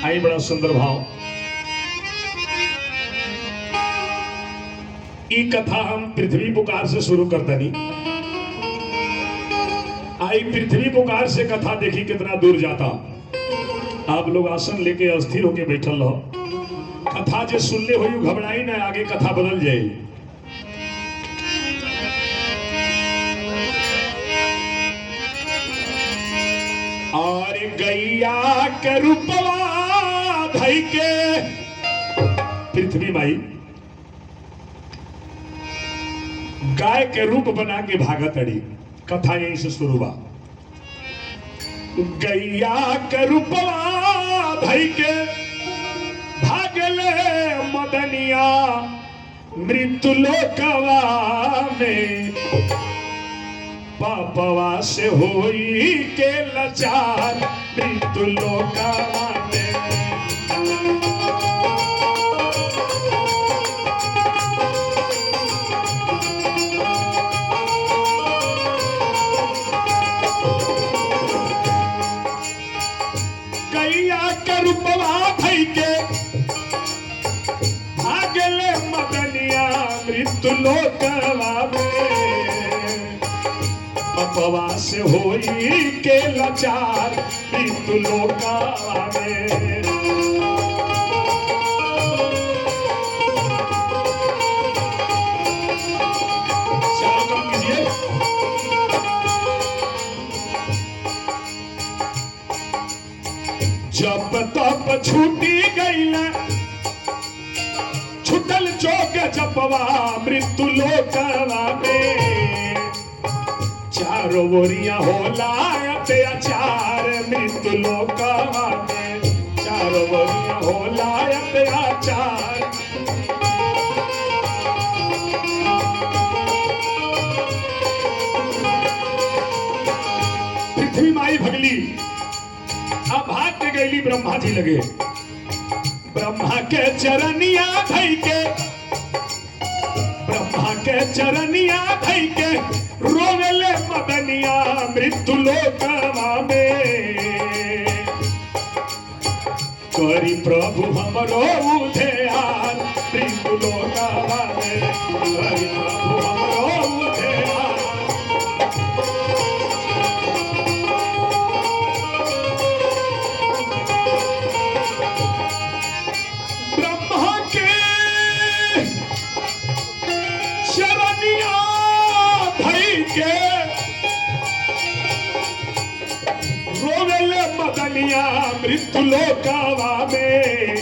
आई बड़ा सुंदर भाव। ई कथा हम पृथ्वी पुकार से शुरू करते नहीं। आई पृथ्वी पुकार से कथा देखी कितना दूर जाता। आप लोग आसन लेके अस्थिर होके बैठल रहो। कथा जे सुनले हो घबराई ना, आगे कथा बदल जाए। और गैया के रूपवा धई के पृथ्वी माई गाय के रूप बना के भागत अड़ी। कथा यहीं से शुरू हुआ। गैया के रूपवा धई के भागले मदनिया मृत्यु लोकवा में। पापवा से होई के लाचार मृत्यु लोकवा में। गैया के रूपवा धई के भागले मदनिया मृत्यु लोकवा में। पापवा से होई के लाचार मृत्यु लोकवा में। चलो कम कीजिए। जब तब छूटी गई छुटल चौक जपवा मृत्यु लोकवा में। चारों ओरिया होला अत्याचार मृत्यु लोकवा में। चारों ओरिया होला अत्याचार। पृथ्वी माई भगली अब भाग के गईली ब्रह्मा जी लगे। ब्रह्मा के चरनिया धई के ब्रह्मा के चरनिया धई के रोवेले मदनिया मृत्यु लोकवा में। करी प्रभु हमरो उद्धार मृत्यु लोकवा में। करी प्रभु हमरो उद्धार। ब्रह्मा के शरणिया धई के रोवेले मदनिया मृत्यु लोकवा में।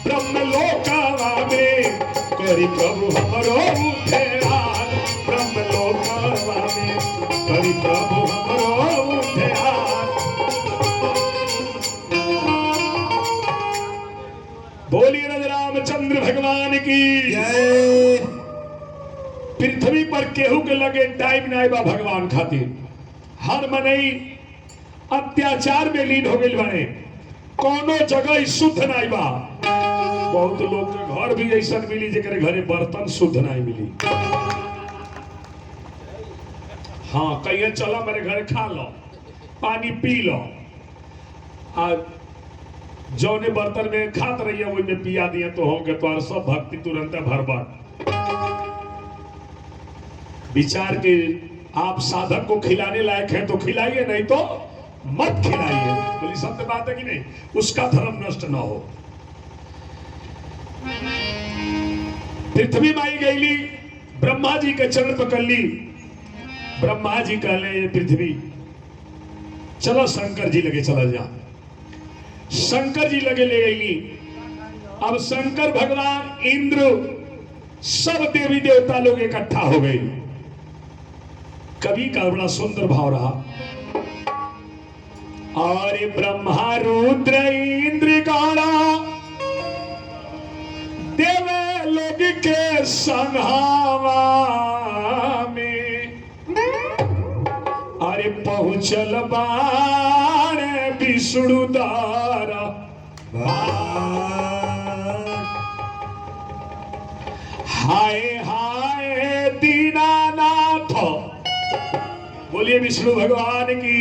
ब्रह्म लोकवा में करी प्रभु हमरो उद्धार। ब्रह्म लोकवा में करी प्रभु हमरो उद्धार। बोलिए रामचंद्र भगवान की जय। पृथ्वी पर केहू के लगे टाइम नहीं बा भगवान खातिर। हर मनई अत्याचार में लीन हो गई बने। कोनो जगह शुद्ध नहीं बा। बहुत लोग के घर भी ऐसा मिली जेकरे घरे बर्तन शुद्ध नहीं मिली। हाँ कहिए चलो मेरे घर खा लो पानी पी लो। आज जौने बर्तन में खात रहिए वही में पिया दिए तो होंगे तो सब भक्ति तुरंत भरभर। विचार के आप साधक को खिलाने लायक हैं तो खिलाइए, नहीं तो मत खिलाइए। बोली सत्य बात है कि नहीं? उसका धर्म नष्ट ना हो। पृथ्वी माई गईली ब्रह्मा जी के चरण पकड़ ली। ब्रह्मा जी कहले पृथ्वी चलो शंकर जी लगे चला जा। शंकर जी लगे ले गईली। अब शंकर भगवान इंद्र सब देवी देवता लोग इकट्ठा हो गए। कवि का बड़ा सुंदर भाव रहा। और ब्रह्मा रुद्र इंद्र गाड़ा देवे लोग के संघावा में। अरे पहुंचल बाण विष्णु द्वारा। हाय हाय दीनानाथ। बोलिए विष्णु भगवान की।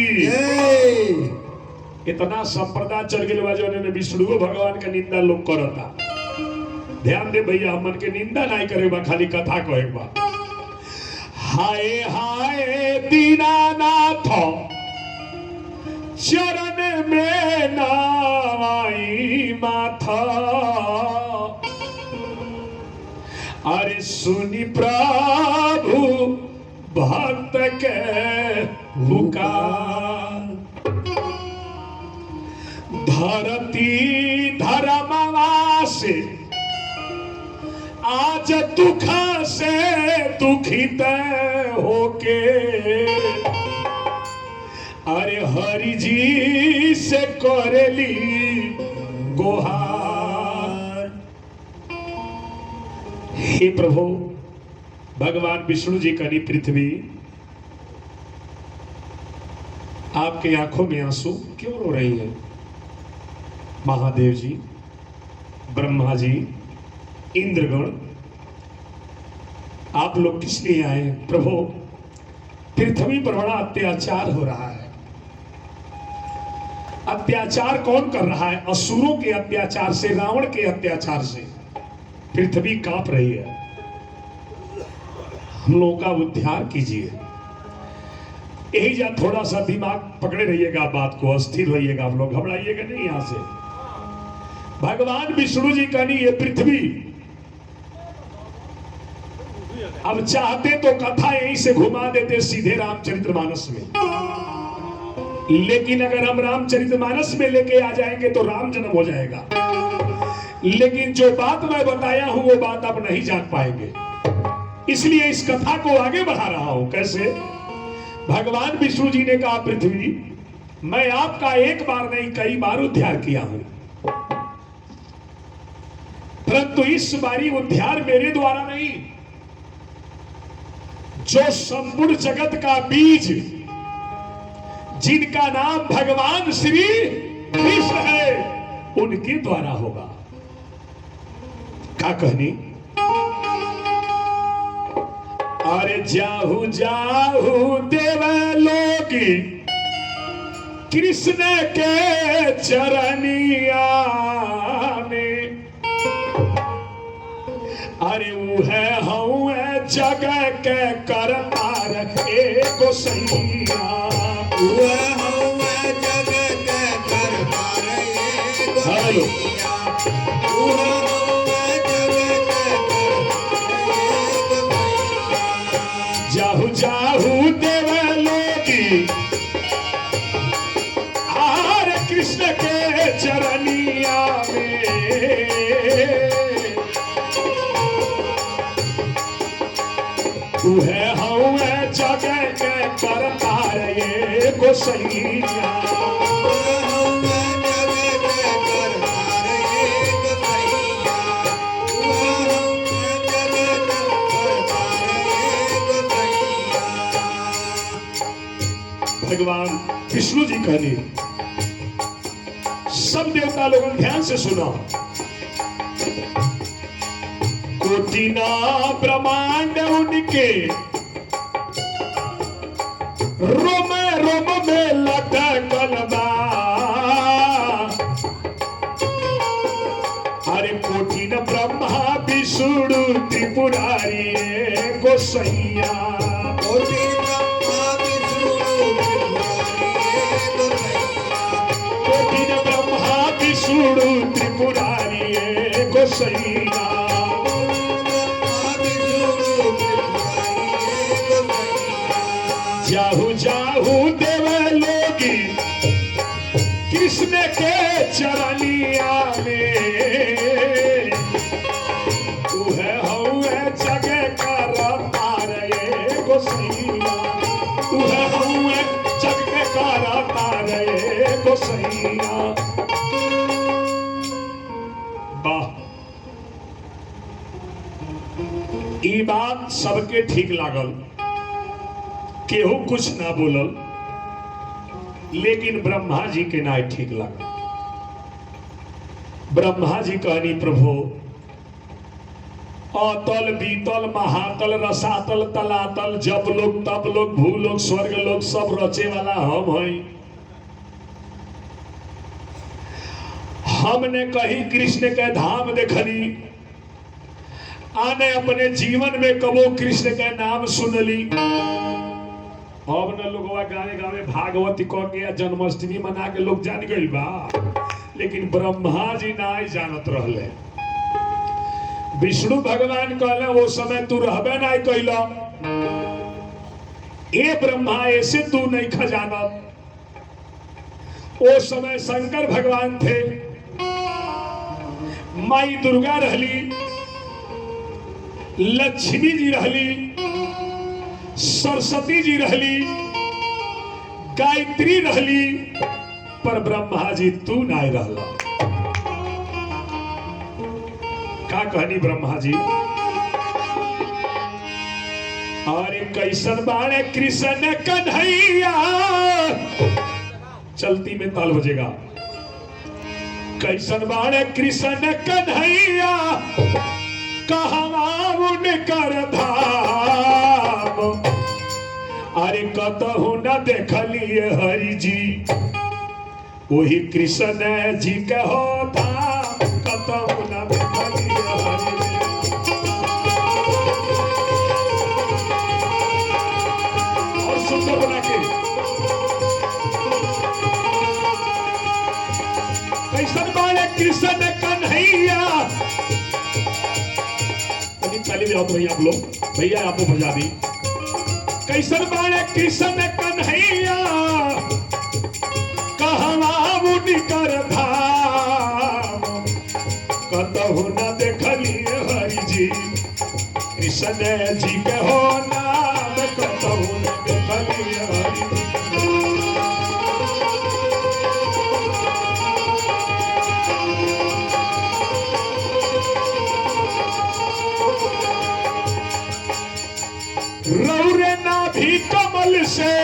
इतना संप्रदाय चल गए बा जो ने विष्णु भगवान का निंदा लोग करता। ध्यान दे भैया, हमन के निंदा नहीं करे बा, खाली कथा कहे बा। हाय हाय दीनानाथ चरण में नाई माथा, अरे सुनी प्रभु भक्त के पुकार, धरती धर्मवा से आज दुख से दुखित होके, अरे हरि जी से करेली गुहार। हे प्रभु, भगवान विष्णु जी करी पृथ्वी, आपके आंखों में आंसू क्यों रो रही है? महादेव जी, ब्रह्मा जी, इंद्रगण, आप लोग किस लिए आए? प्रभु, पृथ्वी पर बड़ा अत्याचार हो रहा है। अत्याचार कौन कर रहा है? असुरों के अत्याचार से, रावण के अत्याचार से पृथ्वी कांप रही है। हम लोगों का उद्धार कीजिए। यही जा थोड़ा सा दिमाग पकड़े रहिएगा, बात को अस्थिर रहिएगा, आप लोग घबराइएगा नहीं। यहां से भगवान विष्णु जी का नहीं, ये पृथ्वी अब चाहते तो कथा यहीं से घुमा देते सीधे रामचरितमानस में, लेकिन अगर हम रामचरितमानस में लेके आ जाएंगे तो राम जन्म हो जाएगा। लेकिन जो बात मैं बताया हूं वो बात आप नहीं जान पाएंगे, इसलिए इस कथा को आगे बढ़ा रहा हूं। कैसे? भगवान विष्णु जी ने कहा, पृथ्वी, मैं आपका एक बार नहीं कई बार उद्धार किया हूं, परंतु इस बारी उद्धार मेरे द्वारा नहीं, जो संपूर्ण जगत का बीज जिनका नाम भगवान श्री कृष्ण है, उनके द्वारा होगा। क्या कहनी? अरे जाहु जाहु देवलोकी कृष्ण के चरनिया में, अरे वो है हूँ जगह के करतार एको सैया, वो हूँ जगह के करतार एको सैया, वो हूँ जगह के करतार एको सैया। जाहु जाहु देवलोकी आर कृष्ण के चरनिया में, तू है हूँ जगह के करतार ये गोसैया, भगवान विष्णु जी कहने, सब देवता लोगों ध्यान से सुना। कोटिना ब्रह्मांड उनके रोम रोम में लटकल बा, अरे कोटिन ब्रह्मा विष्णु त्रिपुरारी गोसैया, कोटिन ब्रह्मा विष्णु त्रिपुरारी गोसैया, जाहु जाहु देवलोकी कृष्ण के चरनिया में, तू है हूँ जगह करतार ये गोसैया, तू है हूँ जगह करतार ये गोसैया। वाह, ये बात सबके ठीक लागल, केहू कुछ ना बोलल, लेकिन ब्रह्मा जी के ना ठीक लगा। ब्रह्मा जी कहनी, प्रभु, अतल बीतल महातल रसातल तलातल जब लोग तब लोग भू लोग स्वर्ग लोग सब रचे वाला हम हैं। हमने कहीं कृष्ण के धाम देखली, आने अपने जीवन में कबो कृष्ण के नाम सुनली। अब न लोगवा गावे गावे भागवती कह के जन्माष्टमी मना के लोग जान गइल बा, लेकिन ब्रह्मा जी नहीं जानत रहले। विष्णु भगवान कहले वो समय तू रहबे नहीं कैला, ए ब्रह्मा ऐसे तू नहीं खजानत। वो समय शंकर भगवान थे, माई दुर्गा रहली, लक्ष्मी जी रहली, सरस्वती जी रहली, गायत्री रहली, पर ब्रह्मा जी तू नहीं रहला। का कहनी ब्रह्मा जी? अरे कैसन बाणे कृष्ण कन्हैया, चलती में ताल बजेगा। कैसन बाणे कृष्ण कन्हैया, कहवा उनकर धाम। अरे कतहु न देखलिए हरि जी, वही कृष्ण जी के हो धाम, कतहु न देखलिए हरि जी। और सुंदर बना के कैसन बाणे कृष्ण कन्हैया। ताली बजाओ तो भैया आप लोग, भैया आपको बजा दी। कैसन बाणे कृष्ण कन्हैया, कहवा उनकर धाम। कतहु न देखलिए हरि जी, कृष्ण जी के हो नाम, कतहु न देखलिए हरि जी। रौरे नाभि कमल से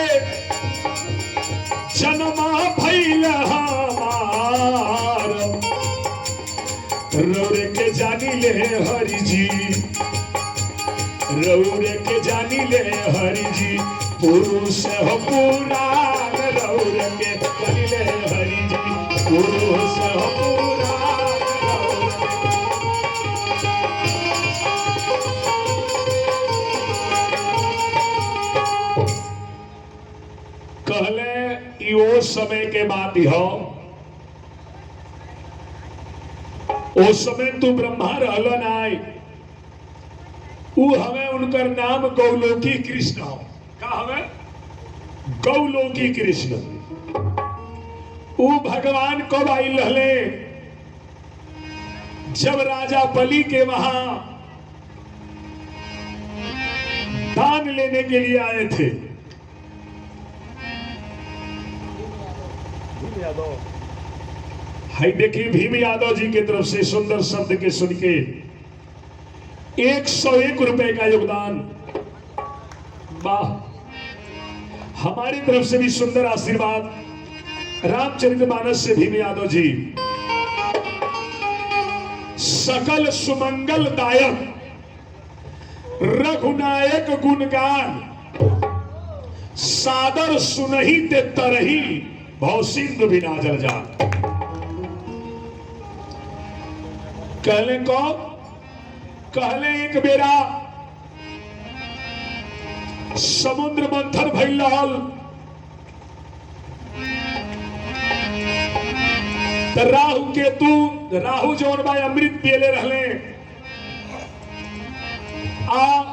जन्मा भइल हमार, रौरे के जानी ले हरि जी, रौरे के जानी ले हरि जी। पुरुष हो पुराण, रौरे के जानी ले हरि जी, पुरुष हो पुराण। कहले वो समय के बात हो, उस समय तू ब्रह्मा रहल नाई, हमें उनकर नाम गौलोकी कृष्ण हो। का हमें गौलोकी कृष्ण। भगवान कब आई रहले? जब राजा बलि के वहां दान लेने के लिए आए थे। हाय देखिए, भीम यादव जी की तरफ से सुंदर शब्द के सुन के 101 रुपए का योगदान। वाह, हमारी तरफ से भी सुंदर आशीर्वाद। रामचरितमानस से भीम यादव जी। सकल सुमंगल दायक रघुनायक गुणगान, सादर सुनही ते तरही भव सिंधु बिना जल जा। कहले को कहले एक बेरा समुद्र मंथन भइल रहल, राहु केतु, राहु जौन बा अमृत पियले रहले, आ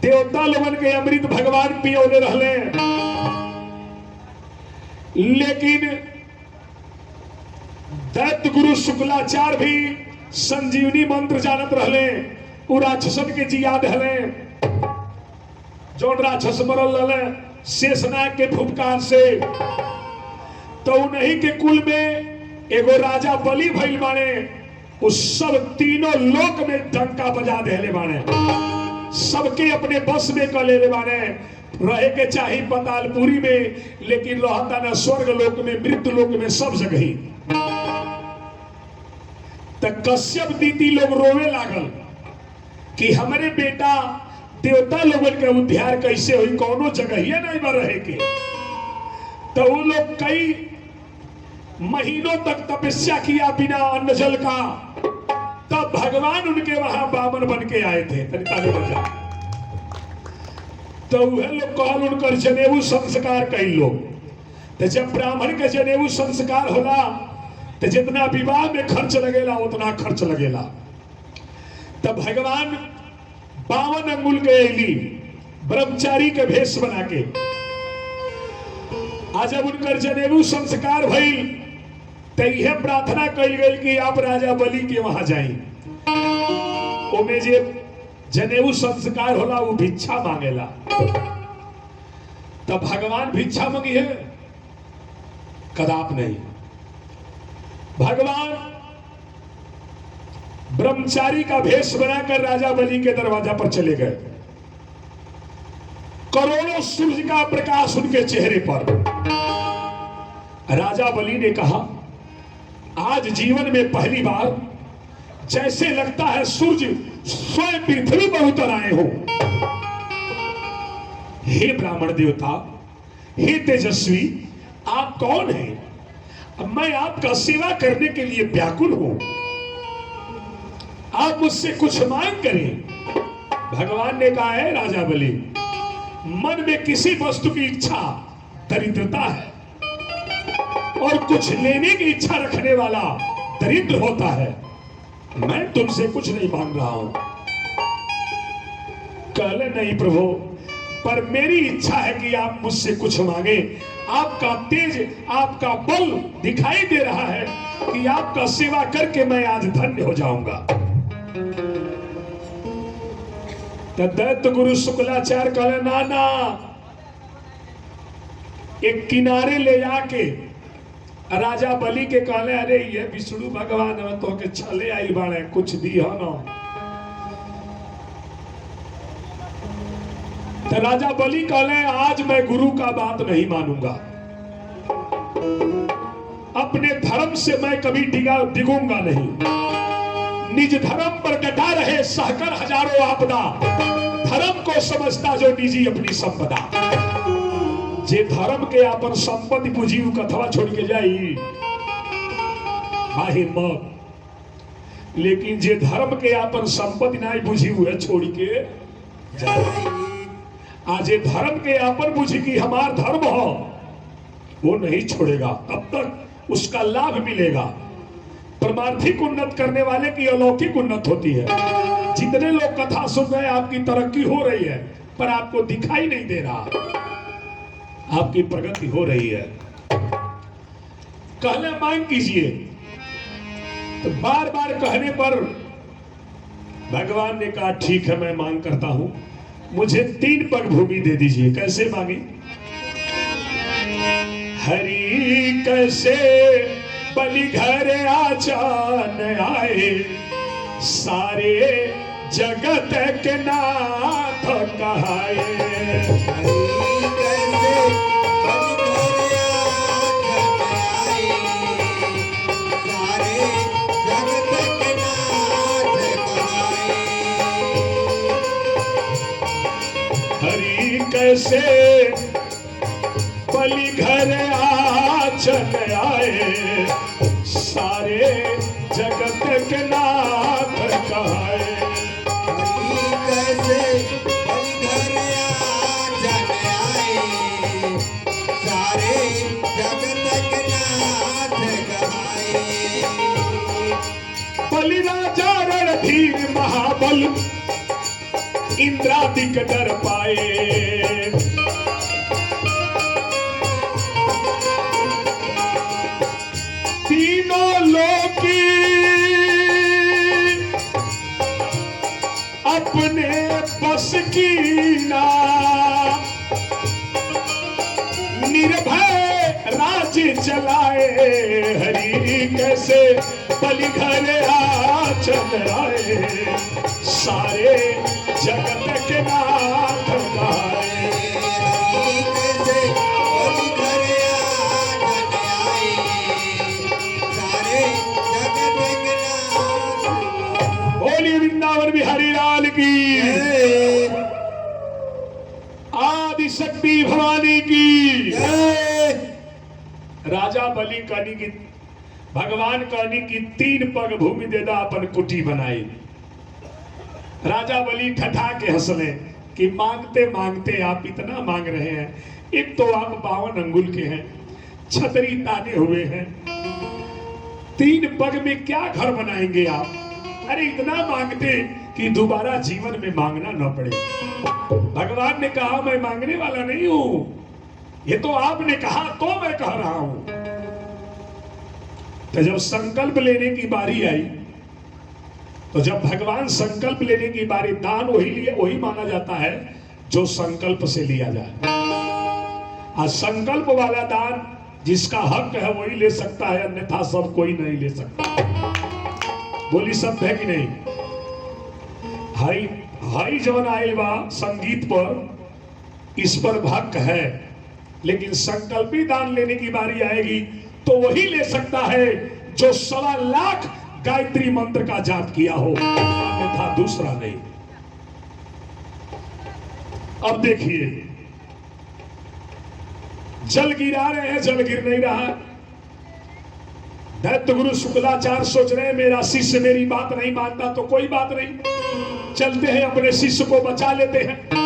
देवता लोगन के अमृत भगवान पियोले रहले। लेकिन दैत्य गुरु शुक्लाचार्य भी संजीवनी मंत्र जानत रहले, उ राक्षसन के जियाद हले। जौन राक्षस मरल रहले शेषनाग के फुफकार से, तो उन्हीं के कुल में एगो राजा बलि भइल बाने। उस सब तीनों लोक में डंका बजा देले बाने, सबके अपने बस में कर लेले बाने। रहे के चाही पतालपुरी में, लेकिन रहता ना स्वर्ग लोक में, मृत्यु लोक में, सब जगह ही। तो कश्यप दीदी लोग रोवे लागल कि हमारे बेटा देवता लोगन के उद्धार कैसे हुई, कोनो जगह ही नहीं बा रहे के। तो वो लोग कई महीनों तक तपस्या किया बिना अन्न जल का, तब भगवान उनके वहां बामन बन के आए थे। ताली बजा। तो वह लोग कहल उनकर जनेऊ संस्कार कई लोग। तो जब ब्राह्मण के जनेऊ संस्कार होला तो जितना विवाह में खर्च लगेला उतना खर्च लगेला। तब भगवान 52 अंगुल के अली ब्रह्मचारी के भेष बना के आज जब उनकर जनेऊ संस्कार भइल तो यह प्रार्थना कल गई कि आप राजा बलि के वहां जाई। ओमे जे जनेऊ संस्कार होला वो भिक्षा मांगेला। तब भगवान भिक्षा मांगी है? कदाप नहीं। भगवान ब्रह्मचारी का भेष बनाकर राजा बलि के दरवाजा पर चले गए। करोड़ों सूर्य का प्रकाश उनके चेहरे पर। राजा बलि ने कहा, आज जीवन में पहली बार जैसे लगता है सूर्य स्वयं पृथ्वी पर उतर आए हो। हे ब्राह्मण देवता, हे तेजस्वी, आप कौन हैं? मैं आपका सेवा करने के लिए व्याकुल हूं। आप मुझसे कुछ मांग करें। भगवान ने कहा है, राजा बलि, मन में किसी वस्तु की इच्छा दरिद्रता है और कुछ लेने की इच्छा रखने वाला दरिद्र होता है। मैं तुमसे कुछ नहीं मांग रहा हूं। कहले, नहीं प्रभु, पर मेरी इच्छा है कि आप मुझसे कुछ मांगे। आपका तेज, आपका बल दिखाई दे रहा है कि आपका सेवा करके मैं आज धन्य हो जाऊंगा। दैत्य गुरु शुक्लाचार्य कहले, ना ना, एक किनारे ले जाके राजा बलि के कहले, अरे ये विष्णु भगवान तो के छले आई बाड़े, कुछ दी हो ना। तो राजा बलि कहले, आज मैं गुरु का बात नहीं मानूंगा। अपने धर्म से मैं कभी डिगूंगा नहीं। निज धर्म पर डटा रहे सहकर हजारों आपदा, धर्म को समझता जो निजी अपनी संपदा। जे धर्म के अपन संपत्ति पूजी कथवा छोड़ के जाई आहे मत, लेकिन जे धर्म के अपन संपत्ति नहीं बुझी हुए छोड़ के जाई। आज धर्म के अपन बुझी कि हमार धर्म हो, वो नहीं छोड़ेगा, तब तक उसका लाभ मिलेगा। परमार्थिक उन्नत करने वाले की अलौकिक उन्नत होती है। जितने लोग कथा सुन रहे, आपकी तरक्की हो रही है, पर आपको दिखाई नहीं दे रहा आपकी प्रगति हो रही है। कहले, मांग कीजिए। तो बार बार कहने पर भगवान ने कहा, ठीक है, मैं मांग करता हूं, मुझे 3 पग भूमि दे दीजिए। कैसे मांगी? हरि कैसे बलि घर आचान आए, सारे जगत के नाथ कहाए। हरि कैसे बलि घर आचन आए, सारे जगत के नाथ कहाए। हरि कैसे बलि घर आचन आए, सारे जगत के नाथ कहाए। बलि राजा रणधीर महाबल, इंद्रादिक डर पाए। तीनों लोकी अपने बस की ना, निर्भय राज्य चलाए। हरि कैसे बलि घर आचन आए, सारे जगत के नाथ गाए। हरि कैसे बलि घर आचन आए, सारे जगत के नाथ। बोली वृंदावन बिहारी लाल की, आदि शक्ति भवानी की। राजा बलि कहनी की भगवान कहनी कि 3 पग भूमि देदा अपन कुटी बनाई। राजा बलि ठठा के हंसले कि मांगते मांगते आप इतना मांग रहे हैं, एक तो आप 52 अंगुल के हैं, छतरी ताने हुए हैं, 3 पग में क्या घर बनाएंगे आप? अरे इतना मांगते कि दोबारा जीवन में मांगना न पड़े। भगवान ने कहा मैं मांगने वाला नहीं हूं, ये तो आपने कहा तो मैं कह रहा हूं। तो जब संकल्प लेने की बारी आई, तो जब भगवान संकल्प लेने की बारी, दान वही माना जाता है जो संकल्प से लिया जाए। और संकल्प वाला दान जिसका हक है वही ले सकता है, अन्यथा सब कोई नहीं ले सकता। बोली सब है कि नहीं? हाई जौन आयल बा संगीत पर, इस पर हक है, लेकिन संकल्पी दान लेने की बारी आएगी तो वही ले सकता है जो 1.25 लाख गायत्री मंत्र का जाप किया हो, अन्यथा दूसरा नहीं। अब देखिए, जल गिरा रहे हैं, जल गिर नहीं रहा। दैत्य गुरु शुक्लाचार्य सोच रहे हैं मेरा शिष्य मेरी बात नहीं मानता तो कोई बात नहीं, चलते हैं अपने शिष्य को बचा लेते हैं।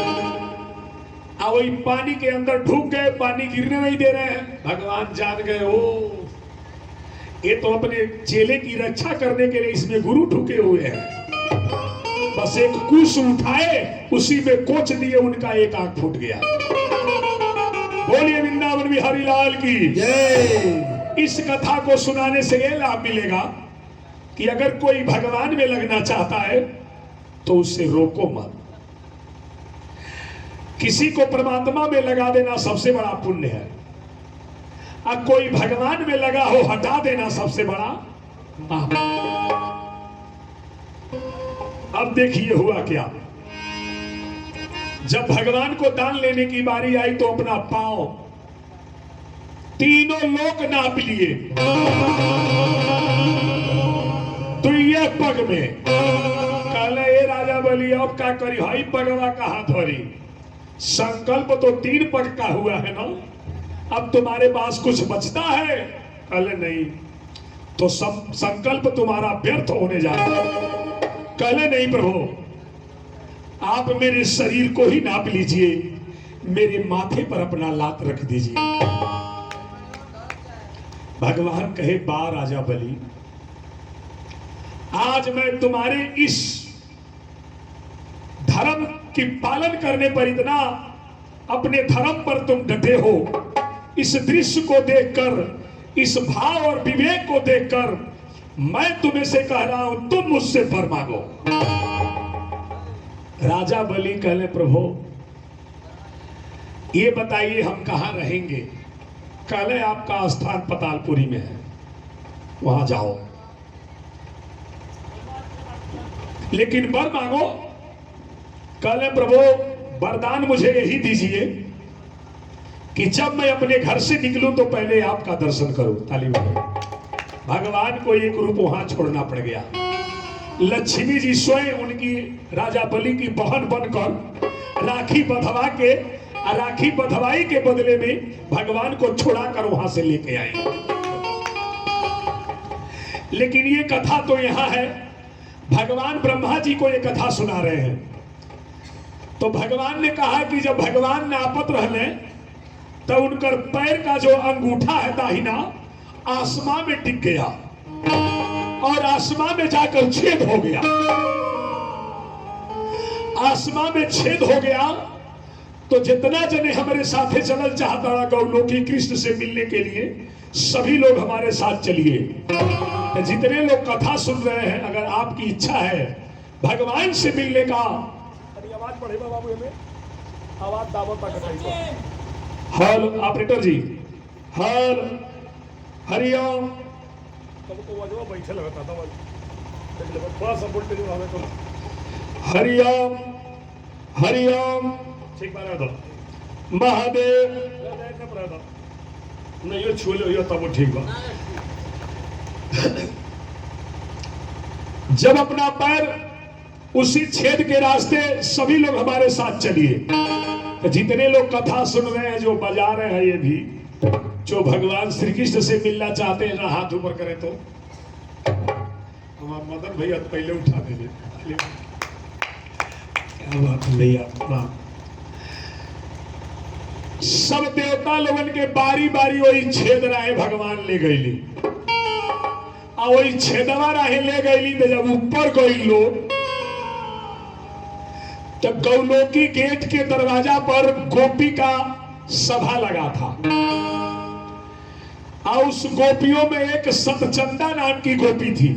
वही पानी के अंदर ढूक गए, पानी गिरने नहीं दे रहे हैं। भगवान जान गए, ओ ये तो अपने चेले की रक्षा करने के लिए इसमें गुरु ढुके हुए हैं। बस एक कुश उठाए, उसी में कोच दिए, उनका एक आंख फूट गया। बोलिए वृंदावन बिहारी लाल की जय। इस कथा को सुनाने से यह लाभ मिलेगा कि अगर कोई भगवान में लगना चाहता है तो उससे रोको मत। किसी को परमात्मा में लगा देना सबसे बड़ा पुण्य है, और कोई भगवान में लगा हो हटा देना सबसे बड़ा पाप। अब देखिए हुआ क्या। जब भगवान को दान लेने की बारी आई तो अपना पांव तीनों लोक नाप लिए, तो ये पग में कहले ए राजा बलि अब क्या करी, हाई पगवा का हाथ धरी। संकल्प तो 3 पग का हुआ है ना, अब तुम्हारे पास कुछ बचता है? कहले नहीं, तो संकल्प तुम्हारा व्यर्थ होने जा रहा है। कहले नहीं प्रभु, आप मेरे शरीर को ही नाप लीजिए, मेरे माथे पर अपना लात रख दीजिए। भगवान कहे बा राजा बलि, आज मैं तुम्हारे इस धर्म की पालन करने पर, इतना अपने धर्म पर तुम डटे हो, इस दृश्य को देखकर, इस भाव और विवेक को देखकर मैं तुम्हें से कह रहा हूं तुम मुझसे वर मांगो। राजा बलि कहले प्रभु ये बताइए हम कहां रहेंगे? कहले आपका स्थान पतालपुरी में है, वहां जाओ, लेकिन वर मांगो। कहले प्रभु वरदान मुझे यही दीजिए कि जब मैं अपने घर से निकलूं तो पहले आपका दर्शन करूं। ताली बजाओ। भगवान को एक रूप वहां छोड़ना पड़ गया। लक्ष्मी जी स्वयं उनकी राजा बलि की बहन बनकर राखी बंधवा के, राखी बंधवाई के बदले में भगवान को छुड़ाकर वहां से लेके आई। लेकिन ये कथा तो यहां है, भगवान ब्रह्मा जी को ये कथा सुना रहे हैं। तो भगवान ने कहा कि जब भगवान नापत रहने तो उनकर पैर का जो अंगूठा है दाहिना आसमां में टिक गया और आसमां में जाकर छेद हो गया। आसमां में छेद हो गया तो जितना जने हमारे साथे चलल चाहता रहा गौलोकी कृष्ण से मिलने के लिए, सभी लोग हमारे साथ चलिए। तो जितने लोग कथा सुन रहे हैं, अगर आपकी इच्छा है भगवान से मिलने का, आवाज बढ़ेगा बाबू, हमें आवाज दावत हल ऑपरेटर जी, हल हरिओम बैठे लगता था थोड़ा सा बोलते तो हरिओम हरिओम ठीक बात है। महादेव नहीं यो छूले यो तब ठीक बा। जब अपना पैर उसी छेद के रास्ते सभी लोग हमारे साथ चलिए। तो जितने लोग कथा सुन रहे हैं, जो बजा रहे हैं, ये भी जो भगवान श्री कृष्ण से मिलना चाहते हैं ना हाथ ऊपर करें तो हमारे मदन भैया तो पहले उठा देंगे। क्या बात है भैया। सब देवता लोगन के बारी बारी वही छेद राहे भगवान ले गईली आ वही छेदवा राहे ले गईली तो जब ऊपर गई लोग तब गौलोकी गेट के दरवाजा पर गोपी का सभा लगा था और उस गोपियों में एक सतचंदा नाम की गोपी थी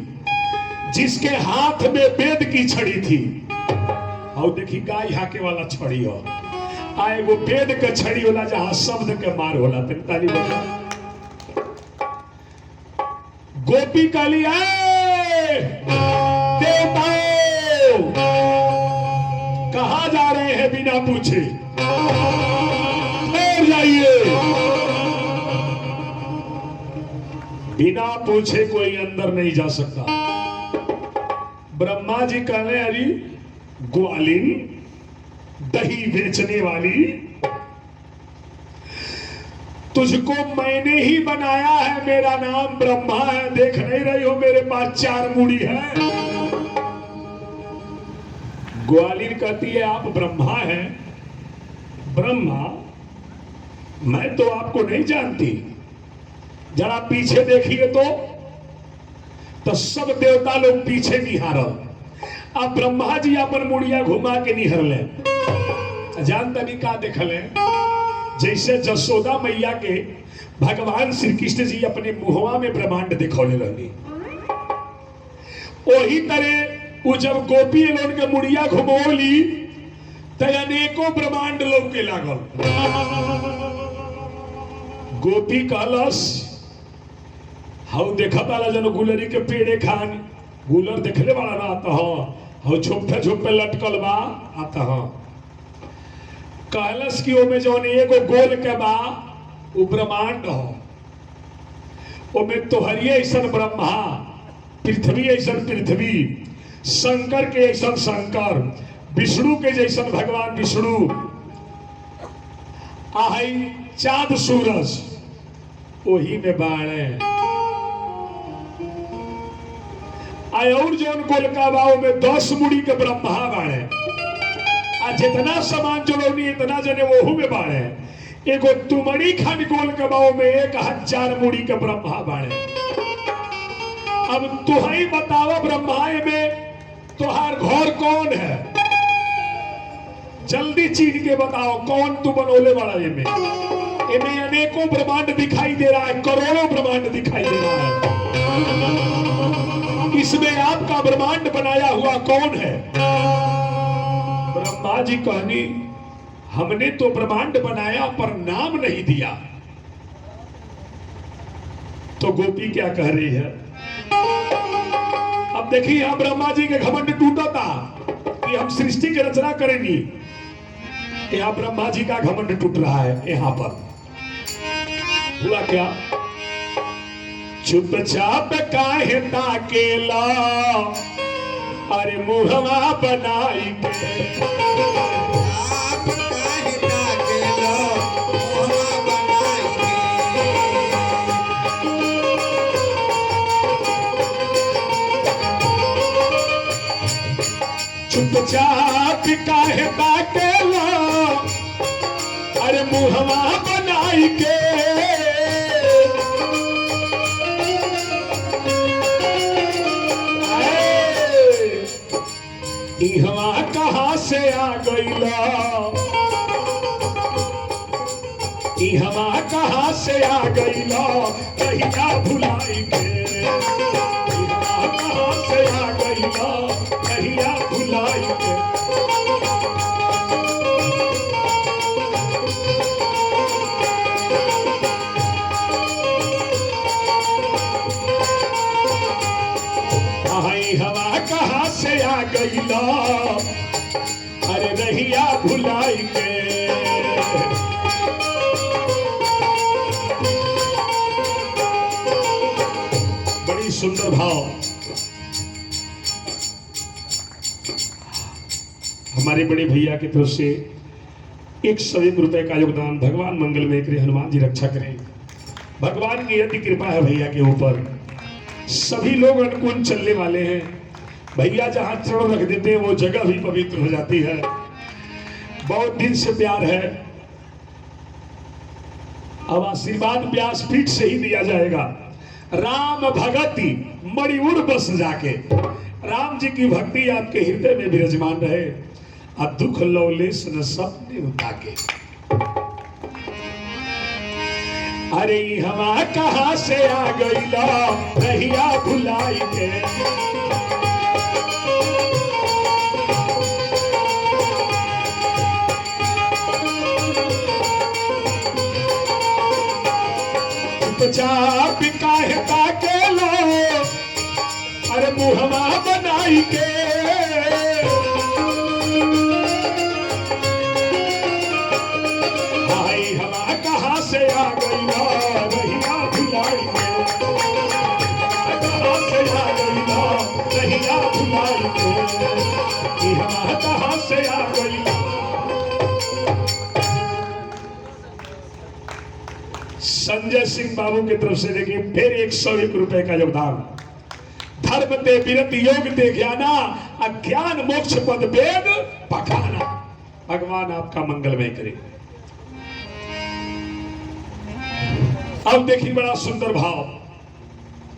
जिसके हाथ में वेद की छड़ी थी और देखी गाय हाके वाला छड़ी हो आए वो वेद के छड़ी होला जहां शब्द के मार होला ताली बजा गोपी काली आए देवताओं कहां जा रहे हैं बिना पूछे और जाइए। बिना पूछे कोई अंदर नहीं जा सकता। ब्रह्मा जी कहने अरे ग्वालिन दही बेचने वाली तुझको मैंने ही बनाया है, मेरा नाम ब्रह्मा है, देख नहीं रही हो मेरे पास 4 मूड़ी है। ग्वालिन कहती है आप ब्रह्मा हैं। ब्रह्मा मैं तो आपको नहीं जानती, जरा पीछे देखिए तो सब देवता लोग पीछे निहारल। अब ब्रह्मा जी अपन मुड़िया घुमा के निहरले जानता नहीं का देखले जैसे जसोदा मैया के भगवान श्री कृष्ण जी अपने मुहवा में ब्रह्मांड दिखौले रहनी वही तरह वो जब गोपी लोग के मुड़िया घुमौली तो अनेकों ब्रह्मांड लोग के लागल। गोपी कहलस हाउ देखा ताला जनो गुलरी के पेड़े खान गुलर देखले वाला ना आता हो हाउ झुप्पे झुप्पे लटकल बा आता हो। कहलस कि ओमे जौन एगो गोल के बा वो ब्रह्मांड हो ओमे तोहरी ऐसन ब्रह्मा पृथ्वी ऐसन पृथ्वी शंकर के ऐसन शंकर विष्णु के जैसन भगवान विष्णु आई चांद सूरज वही में बाणे आय और जौन गोलका बाओ में 10 मुड़ी के ब्रह्मा बाणे आ जितना सामान जोड़ौनी इतना जने वोहू में बाणे एगो तुमड़ी खान गोल के बाओ में 1000 मुड़ी के ब्रह्मा बाणे। अब तुहई बतावा ब्रह्मा में तुहार घर कौन है जल्दी चीन के बताओ कौन तू बनोले वाला ये में अनेकों ब्रह्मांड दिखाई दे रहा है करोड़ों ब्रह्मांड दिखाई दे रहा है इसमें आपका ब्रह्मांड बनाया हुआ कौन है। ब्रह्मा जी कहनी हमने तो ब्रह्मांड बनाया पर नाम नहीं दिया। तो गोपी क्या कह रही है अब देखिए यहां ब्रह्मा जी के घमंड टूटा था कि हम सृष्टि की रचना करेंगे। यहां ब्रह्मा जी का घमंड टूट रहा है। यहां पर हुआ क्या चुपचाप काहे ताकेला अरे मुहवा बनाई के आप काहे ताकेला मुहवा बनाई के चुपचाप काहे ताकेला अरे मुहवा बनाई के इहवा कहां से आ गईला इहवा कहां से आ गईला कहिया भुलाई के इहवा कहां से आ गईला कहिया भुलाई के। हवा कहां से आ गईला अरे रहिया भुलाई के। बड़ी सुंदर भाव हमारे बड़े भैया की तरफ से 101 रुपए का योगदान भगवान मंगल में करे हनुमान जी रक्षा करें। भगवान की यदि कृपा है भैया के ऊपर, सभी लोग अनुकूल चलने वाले हैं। भैया जहां चरण रख देते हैं वो जगह भी पवित्र हो जाती है। बहुत दिन से प्यार है, अब आशीर्वाद व्यासपीठ से ही दिया जाएगा। राम भगति मणिउर बस जाके, राम जी की भक्ति आपके हृदय में विराजमान रहे। अब दुख लौलेस न सपने उताके। अरे हवा कहाँ से आ गईला रहिया भुलाई के। चुपचाप काहे ताके लो, अरे मुहवा बनाई के। भाई हवा कहाँ से आ गईला रहिया भुलाई के। कहाँ से आ गईला रहिया भुलाई के। हवा कहाँ से आ गईला। संजय सिंह बाबू की तरफ से देखिए फिर 101 रुपए का योगदान। धर्म ते विरत योग ते ज्ञाना, अज्ञान मोक्ष पद वेद पखाना। भगवान आपका मंगलमय करे। अब देखिए बड़ा सुंदर भाव।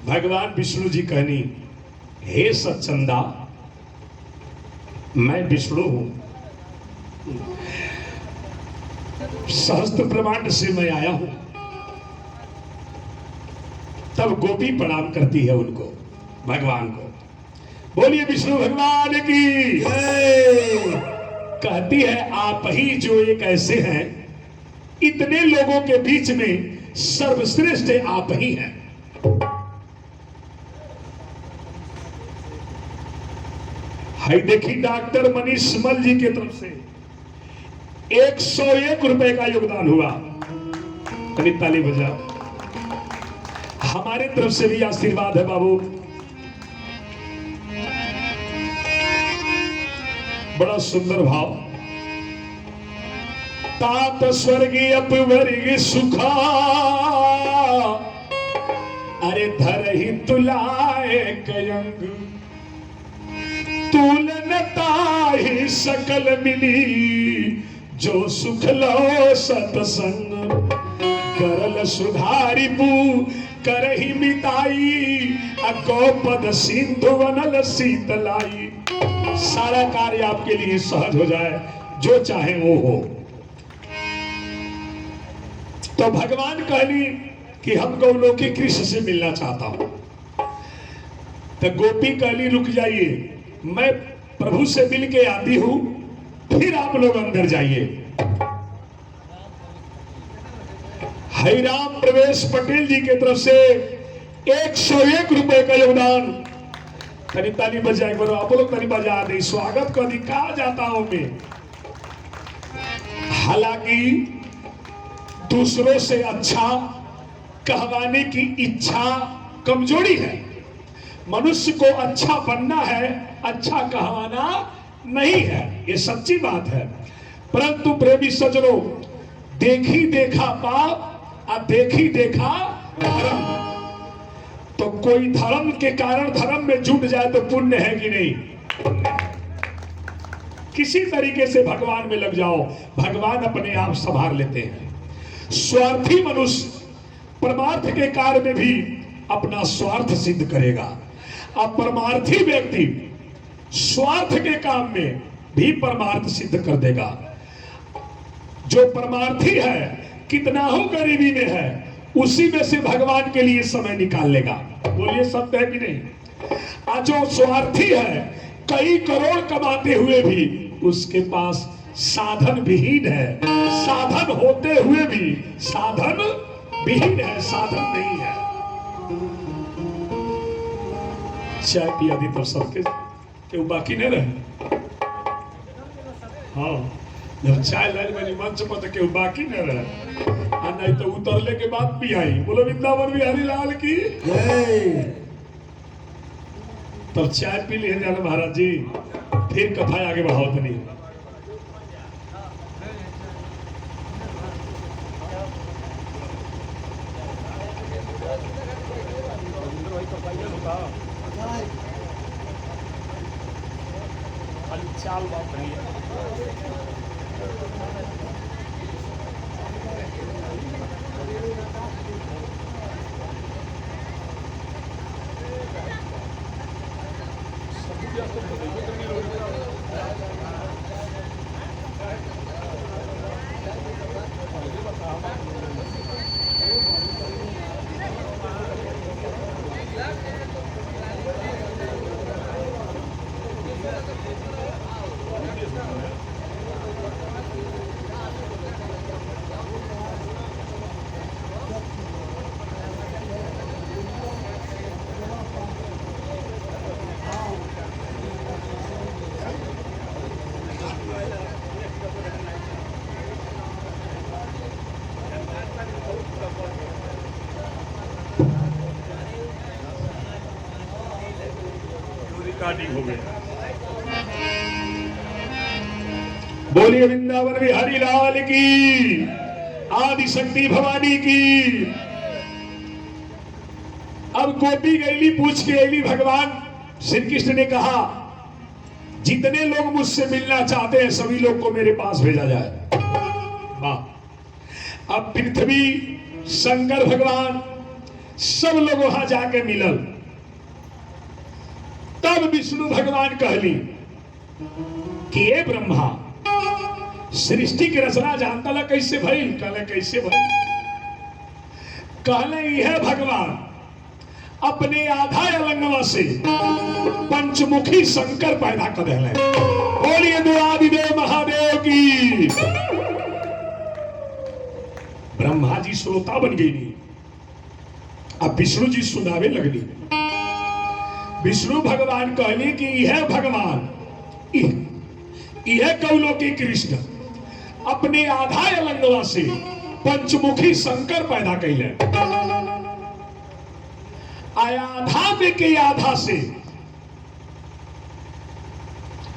भगवान विष्णु जी कहनी, हे सच्चंदा मैं विष्णु हूं, सहस्त्र ब्रह्मांड से मैं आया हूं। तब गोपी प्रणाम करती है उनको, भगवान को। बोलिए विष्णु भगवान की। कहती है आप ही जो एक ऐसे हैं, इतने लोगों के बीच में सर्वश्रेष्ठ आप ही हैं। हाय देखिए डॉक्टर मनीष मल जी की तरफ से 101 रुपए का योगदान हुआ। ताली बजा। हमारे तरफ से भी आशीर्वाद है बाबू। बड़ा सुंदर भाव। तात स्वर्गीय अपवर्ग सुखा, अरे धर ही तुलाए कयंग। तुलनता ही सकल मिली, जो सुख लो सतसंग। करल सुधारी पू करही मिताई, अकोपद सिंधु वनल शीतलाई। सारा कार्य आपके लिए सहज हो जाए, जो चाहे वो हो। तो भगवान कहली कि हम गौलोकी कृष्ण से मिलना चाहता हूं। तो गोपी कहली रुक जाइए, मैं प्रभु से मिल के आती हूं, फिर आप लोग अंदर जाइए। हरिराम प्रवेश पटेल जी की तरफ से 101 रुपए का योगदान। तनी ताली बजाए करो, आप लोग तनी बजा दे। स्वागत को अधिकार जाता हूं मैं। हालांकि दूसरों से अच्छा कहवाने की इच्छा कमजोरी है। मनुष्य को अच्छा बनना है, अच्छा कहवाना नहीं है, ये सच्ची बात है। परंतु प्रेमी सज्जनों, देखी देखा पाप, देखी देखा धर्म। तो कोई धर्म के कारण धर्म में जुट जाए तो पुण्य है कि नहीं? किसी तरीके से भगवान में लग जाओ, भगवान अपने आप संभाल लेते हैं। स्वार्थी मनुष्य परमार्थ के कार्य में भी अपना स्वार्थ सिद्ध करेगा, और परमार्थी व्यक्ति स्वार्थ के काम में भी परमार्थ सिद्ध कर देगा। जो परमार्थी है, कितना हो गरीबी में है, उसी में से भगवान के लिए समय निकाल लेगा। बोलिए सत्य है कि नहीं? और जो स्वार्थी है, कई करोड़ कमाते हुए भी उसके पास साधन विहीन है, साधन होते हुए भी साधन विहीन है, साधन नहीं है। चाय पिया दी तो सबके क्यों बाकी नहीं रहे? हाँ, जब चाय लाई मैंने मंच पर तो क्यों बाकी नहीं रहे, नहीं तो उतरले के बाद पी आई। बोलो वृंदावन बिहारी लाल की जय। तब चाय पी लिए जाना महाराज जी, फिर कथा आगे बढ़ाओ तो नहीं। चाल बात नहीं है। रिकॉर्डिंग हो गया। बोलिए वृंदावन बिहारी लाल की, आदि शक्ति भवानी की। अब गोपी गैली पूछ के गैली, भगवान श्री कृष्ण ने कहा जितने लोग मुझसे मिलना चाहते हैं सभी लोग को मेरे पास भेजा जाए। वाह। अब पृथ्वी, शंकर भगवान सब लोग वहां जाके मिलल। तब विष्णु भगवान कहली कि ए ब्रह्मा, सृष्टि की रचना जानता ला कैसे भइल? कहले कैसे भइल? कहले यह भगवान अपने आधा अलंगवा से पंचमुखी शंकर पैदा कर दिले। बोलिए देवादिदेव महादेव की। ब्रह्मा जी श्रोता बन गई। अब विष्णु जी सुनावे लगली। विष्णु भगवान कहली कि यह भगवान, यह कौलो की कृष्ण अपने आधा अलंगवा से पंचमुखी शंकर पैदा कैले। आधा में के आधा से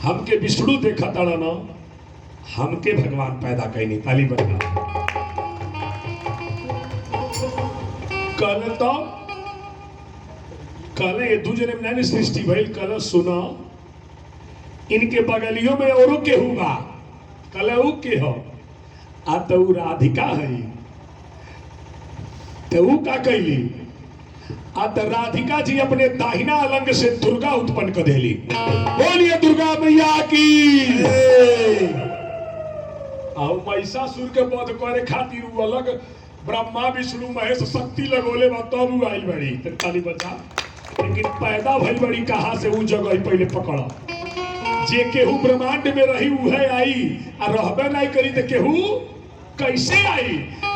हमके विष्णु देखा ताड़ा ना, हमके भगवान पैदा कैनी। ताली बजा। कल तो कल ये दूसरे में सृष्टि भइल। कल सुना इनके बगलियों में औरों के हुआ। कल ऊ के हो आ तो राधिका है। तो ऊ का कैली आ तो राधिका जी अपने दाहिना अलंग से दुर्गा उत्पन्न कर देली। बोलिए दुर्गा मैया की। आओ महिषासुर के वध करे खातिर वो अलग ब्रह्मा विष्णु महेश शक्ति लगोले तब आई बड़ी। ताली बजा। लेकिन पैदा भइल बड़ी कहां से? ऊ जगह पहले पकड़। जे केहू ब्रह्मांड में रही उहे आई, आ रहबे नहीं करी तो केहू कैसे आई?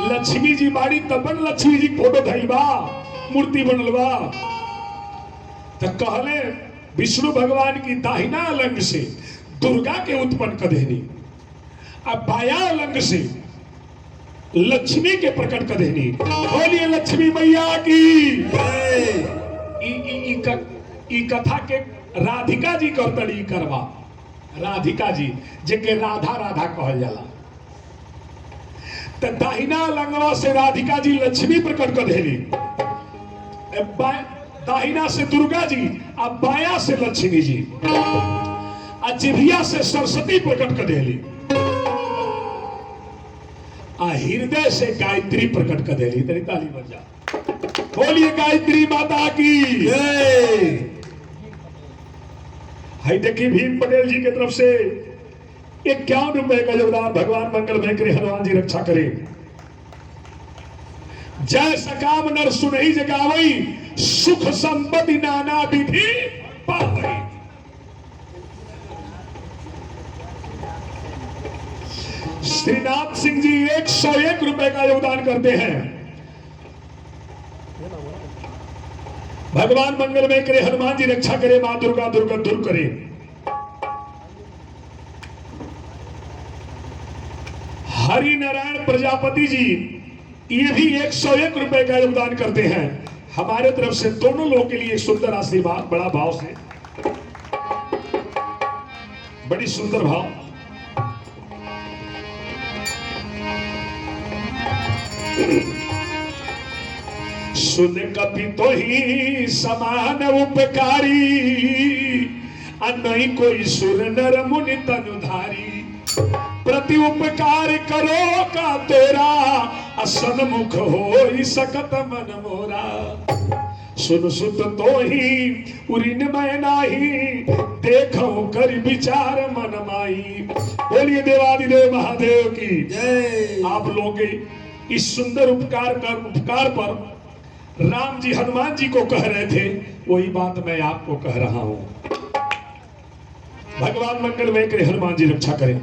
लक्ष्मी जी बाड़ी तबन लक्ष्मी जी फोटो धइल बा, मूर्ति बनल बा। तो कहले विष्णु भगवान की दाहिना अलंग से दुर्गा के उत्पन्न कर देनी, अब बाया अलंग से लक्ष्मी के प्रकट कर देनी। बोलिए लक्ष्मी मैया की। ई कथा के राधिका जी करतड़ी करवा। राधिका जी जेके राधा राधा कहल जाला। तो दाहिना लंगवा से राधिका जी लक्ष्मी प्रकट कर देली, दाहिना से दुर्गा जी, अब बाया से लक्ष्मी जी, जिभिया से सरस्वती प्रकट कर देली, हृदय से गायत्री प्रकट कर देली। तेरी ताली बजा। बोलिए गायत्री माता की। हाई देखिए भीम पटेल जी की तरफ से 51 रुपए का योगदान। भगवान मंगल भय करे, हनुमान जी रक्षा करे। जय सकाम नर सुनहि जगावई, सुख संपत्ति नाना विधि पावई। श्रीनाथ सिंह जी 101 रुपए का योगदान करते हैं। भगवान मंगल में करे, हनुमान जी रक्षा करे, मां दुर्गा दुर्गत दूर करे। हरि नारायण प्रजापति जी ये भी 101 रुपए का योगदान करते हैं। हमारे तरफ से दोनों लोगों के लिए सुंदर आशीर्वाद, बड़ा भाव से, बड़ी सुंदर भाव। सुन कपि तो ही समान उपकारी, नहीं कोई सुर नर मुनि तनुधारी। प्रति उपकार करो का तेरा, असन्मुख हो सकत मन मोरा। सुन सुत तो ही उरिन मैं नाही, देखो कर विचार मन माई। बोलिए देवादिदेव महादेव की जय। आप लोग इस सुंदर उपकार पर राम जी हनुमान जी को कह रहे थे, वही बात मैं आपको कह रहा हूं। भगवान मंगलमय करे, हनुमान जी रक्षा करें।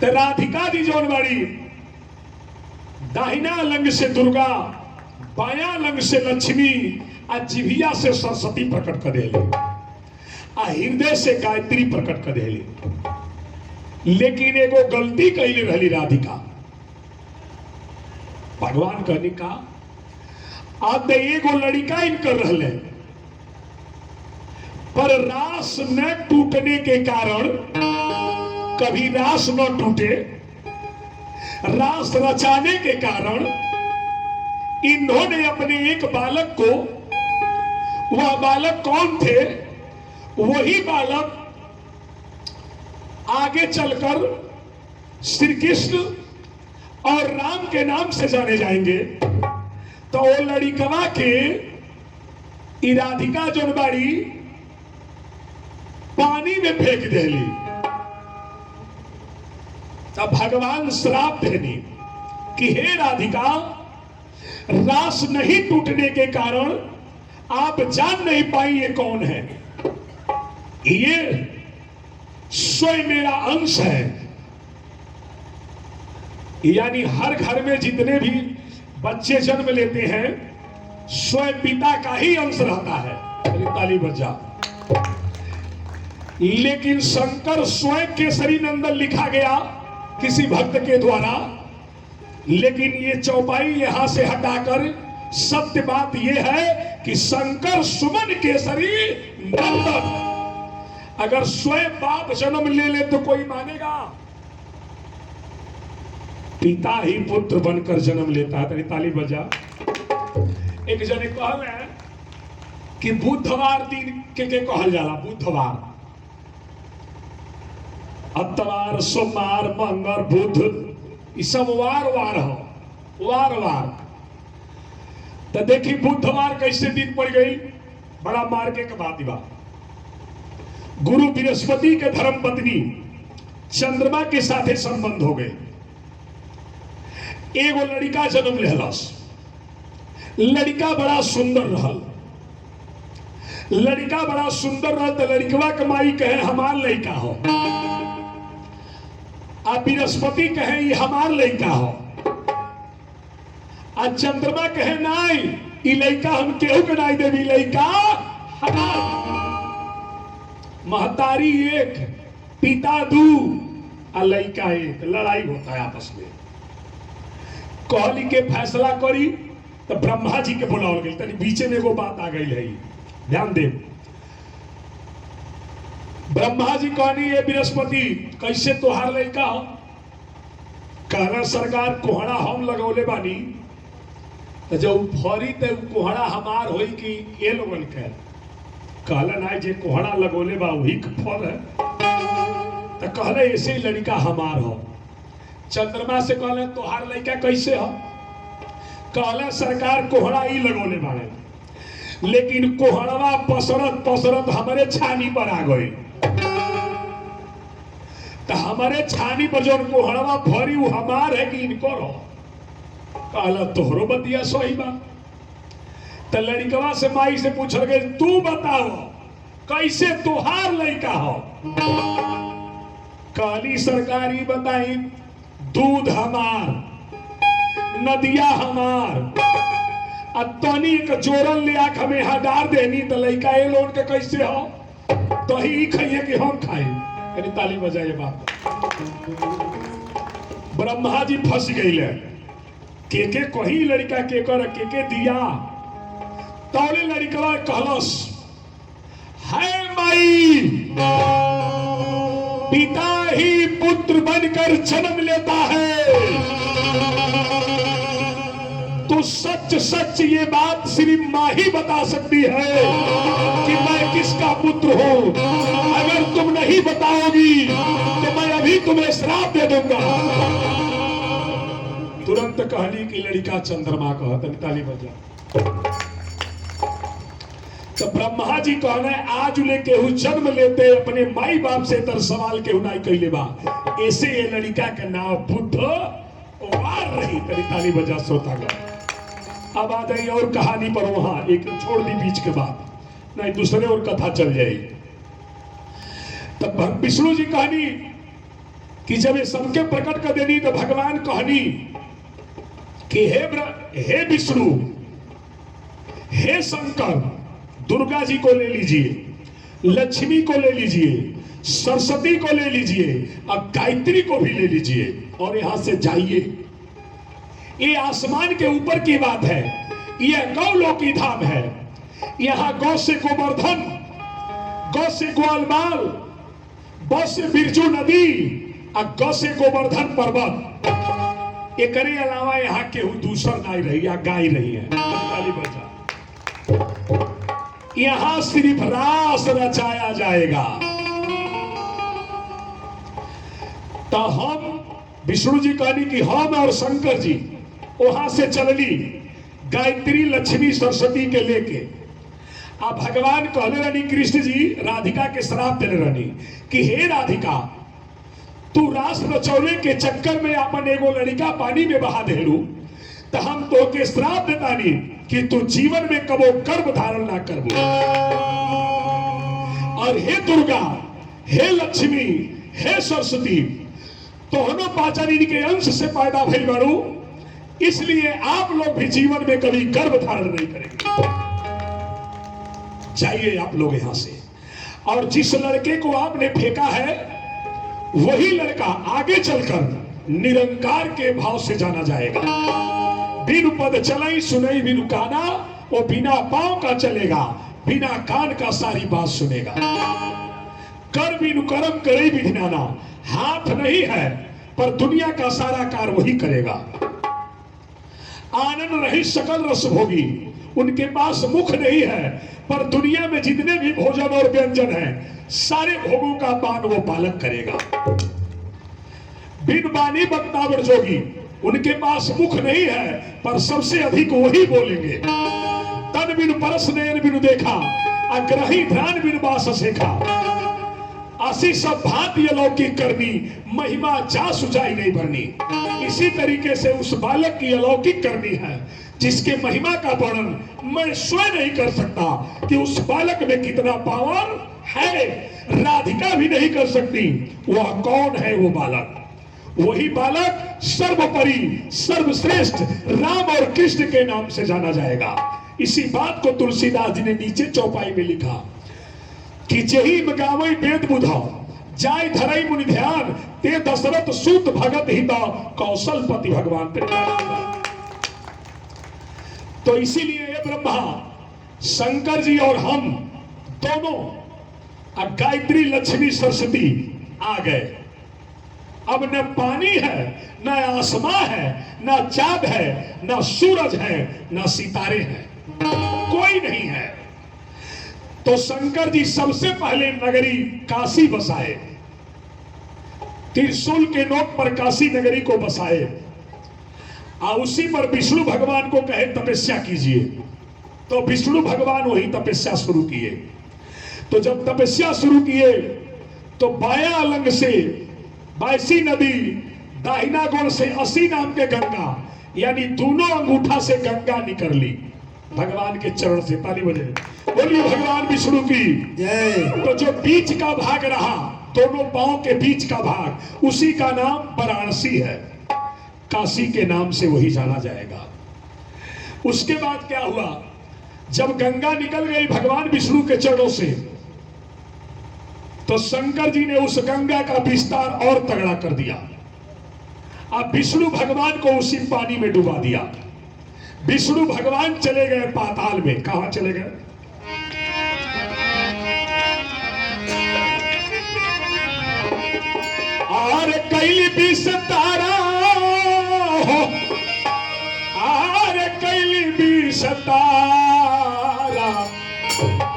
तो राधिका जी जोन बाड़ी, दाहिना लंग से दुर्गा, बाया लंग से लक्ष्मी, आ जिभिया से सरस्वती प्रकट कर देली, आ हृदय से गायत्री प्रकट कर देली। लेकिन एगो गलती कैले रहली राधिका। भगवान कहने का अब एगो लड़का इनकर रहले, पर रास न टूटने के कारण, कभी रास न टूटे, रास रचाने के कारण इन्होंने अपने एक बालक को, वह बालक कौन थे? वही बालक आगे चलकर श्री कृष्ण और राम के नाम से जाने जाएंगे। तो वो लड़िकवा के राधिका जोनबाड़ी पानी में फेंक देली। तब भगवान श्राप देनी कि हे राधिका, रास नहीं टूटने के कारण आप जान नहीं पाई ये कौन है। ये स्वयं मेरा अंश है। यानी हर घर में जितने भी बच्चे जन्म लेते हैं, स्वयं पिता का ही अंश रहता है। ताली बजा। लेकिन शंकर स्वयं केसरी नंदन लिखा गया किसी भक्त के द्वारा। लेकिन ये चौपाई यहां से हटाकर सत्य बात यह है कि शंकर सुमन केसरी नंदन। अगर स्वयं बाप जन्म ले ले तो कोई मानेगा? पिता ही पुत्र बनकर जन्म लेता है। तेरी ताली बजा। एक जने कहल है कि बुधवार दिन के कहल जाला। बुधवार, अतवार, सोमवार, मंगल, बुध, ये सब वार हो, वार। तो देखी बुधवार कैसे दिन पड़ गई, बड़ा मार्के के बात बा। गुरु बृहस्पति के धर्म पत्नी चंद्रमा के साथे संबंध हो गए। एगो लड़का जन्म लेहलस। लड़का बड़ा सुंदर रहल। लड़का बड़ा सुंदर रहल तो लड़कवा के माई कहे हमार लड़का हो, आ बृहस्पति कहे ये हमार लड़का हो, आ चंद्रमा कहे नहीं ये लड़का हम केहू के नहीं देवी, लड़का हमार। महतारी एक, पिता दू, आ लड़का एक। लड़ाई होता है आपस में। कहली के फैसला करी तो ब्रह्मा जी के बुलावल गई। तनी बीचे में एगो बात आ गई है, ध्यान दे। ब्रह्मा जी कहनी ये बृहस्पति कैसे तोहार लड़का हो? कहना सरकार कोहड़ा हम लगौले बानी, तो जब फरी तो कोहड़ा हमार होई कि ये लोगन के? कहला ना जे कोहड़ा लगौले बा वही के फल है। तो कहले ऐसे ही लड़का हमार हो। चंद्रमा से कहले तोहार लड़का कैसे हो? कहले सरकार कोहड़ा ही लगौले बाड़े, लेकिन कोहड़वा पसरत पसरत हमारे छानी पर आ गई। तो हमारे छानी पर जो कोहड़वा भरी वो हमार है कि इनको हो? कहला तोहरो बतिया सही बा। तो लड़कवा से माई से पूछ गए तू बताओ कैसे तोहार लड़का हो? कहली सरकारी बताई दूध हमार, नदिया हमार, तनी के जोरन ले आख हमें हडार देनी तो लड़का ये लोन के कैसे हो? तो ही खाइए कि हम खाए। यानी ताली बजाइए बात। ब्रह्मा जी फंस गई ले के कही लड़का के कर के दिया। तौले लड़कवा कहलस है माई, पिता ही पुत्र बनकर जन्म लेता है। सच सच ये बात सिर्फ माँ ही बता सकती है कि मैं किसका पुत्र हूं। अगर तुम नहीं बताओगी तो मैं अभी तुम्हें श्राप दे दूंगा। तुरंत कहली की लड़का चंद्रमा कह ताली बजा। तो ब्रह्मा जी कहना आज ले केहू जन्म लेते अपने माई बाप से तर सवाल केहू नहीं कैले बा। ऐसे ये लड़का का नाम बुद्ध वार रही ताली बजा सोता गया। अब आ जाइए और कहानी पर, वहां एक छोड़ दी बीच के बाद, नहीं दूसरे और कथा चल जाएगी। तब विष्णु जी कहानी कि जब ये सबके प्रकट कर देनी तो भगवान कहानी कि हे विष्णु, हे शंकर, दुर्गा जी को ले लीजिए, लक्ष्मी को ले लीजिए, सरस्वती को ले लीजिए और गायत्री को भी ले लीजिए और यहां से जाइए। ये आसमान के ऊपर की बात है, यह गौलोकी धाम है। यहां गौ से गोवर्धन, गौ से ग्वालमाल, गौ से बिरजू नदी और गौ से गोवर्धन पर्वत। एक अलावा यहाँ केहू दूसर नहीं रही या गाय रही है। ताली बजा। यहां सिर्फ रास रचाया जाएगा। तो हम विष्णु जी कहनी कि हम और शंकर जी वहां से चलनी गायत्री लक्ष्मी सरस्वती के लेके। अब भगवान कहले रहनी कृष्ण जी राधिका के श्राप देने रहनी कि हे राधिका, तू रास रचौले के चक्कर में अपन एगो लड़का पानी में बहा देलू, तो हम तो के श्राप देतानी कि तू जीवन में कबो गर्भ धारण ना करबो। और हे दुर्गा, हे लक्ष्मी, हे सरस्वती, तोहनो पाचारी के अंश से पैदा भइल बारू, इसलिए आप लोग भी जीवन में कभी गर्भ धारण नहीं करेंगे। जाइए आप लोग यहां से। और जिस लड़के को आपने फेंका है वही लड़का आगे चलकर निरंकार के भाव से जाना जाएगा। बिनु पद चलाई सुनई बिनु काना, वो बिना पांव का चलेगा, बिना कान का सारी बात सुनेगा। कर बिनु कर्म करे विधिनाना, हाथ नहीं है पर दुनिया का सारा कार्य वही करेगा। आनंद रही सकल रस भोगी, उनके पास मुख नहीं है पर दुनिया में जितने भी भोजन और व्यंजन हैं सारे भोगों का पान वो पालक करेगा। बिन बानी बक्तावर जोगी, उनके पास मुख नहीं है पर सबसे अधिक वही बोलेंगे। तन बिन परस नयन बिन देखा, अग्रही ध्यान बिन बास सेखा। ऐसी सब भांति अलौकिक करनी, महिमा जा सुझाई नहीं भरनी। इसी तरीके से उस बालक की अलौकिक करनी है जिसके महिमा का वर्णन मैं स्वयं नहीं कर सकता कि उस बालक में कितना पावर है, राधिका भी नहीं कर सकती। वह कौन है वो बालक? वही बालक सर्वोपरि सर्वश्रेष्ठ राम और कृष्ण के नाम से जाना जाएगा। इसी बात को तुलसीदास जी ने नीचे चौपाई में लिखा कि जेहि गावई वेद बुधा, जाय धरई मुनि ध्यान, ते दशरथ सूत भगत हिता, कौशलपति भगवान पे। तो इसीलिए ये ब्रह्मा शंकर जी और हम दोनों गायत्री लक्ष्मी सरस्वती आ गए। अब न पानी है, न आसमां है, न चांद है, न सूरज है, न सितारे हैं, कोई नहीं है। तो शंकर जी सबसे पहले नगरी काशी बसाए, त्रिशूल के नोक पर काशी नगरी को बसाए और उसी पर विष्णु भगवान को कहे तपस्या कीजिए। तो विष्णु भगवान वही तपस्या शुरू किए। तो जब तपस्या शुरू किए तो बाया अलंग से बायसी नदी, दाहिना गोड़ से असी नाम के गंगा, यानी दोनों अंगूठा से गंगा निकल ली भगवान के चरण से। ताली बजे, बोलिए भगवान विष्णु की जय। तो जो बीच का भाग रहा, दोनों पांव के बीच का भाग, उसी का नाम वाराणसी है। काशी के नाम से वही जाना जाएगा। उसके बाद क्या हुआ, जब गंगा निकल गई भगवान विष्णु के चरणों से, तो शंकर जी ने उस गंगा का विस्तार और तगड़ा कर दिया। अब विष्णु भगवान को उसी पानी में डुबा दिया। विष्णु भगवान चले गए पाताल में। कहां चले गए? और कैली विस्तारा, और कैली सतारा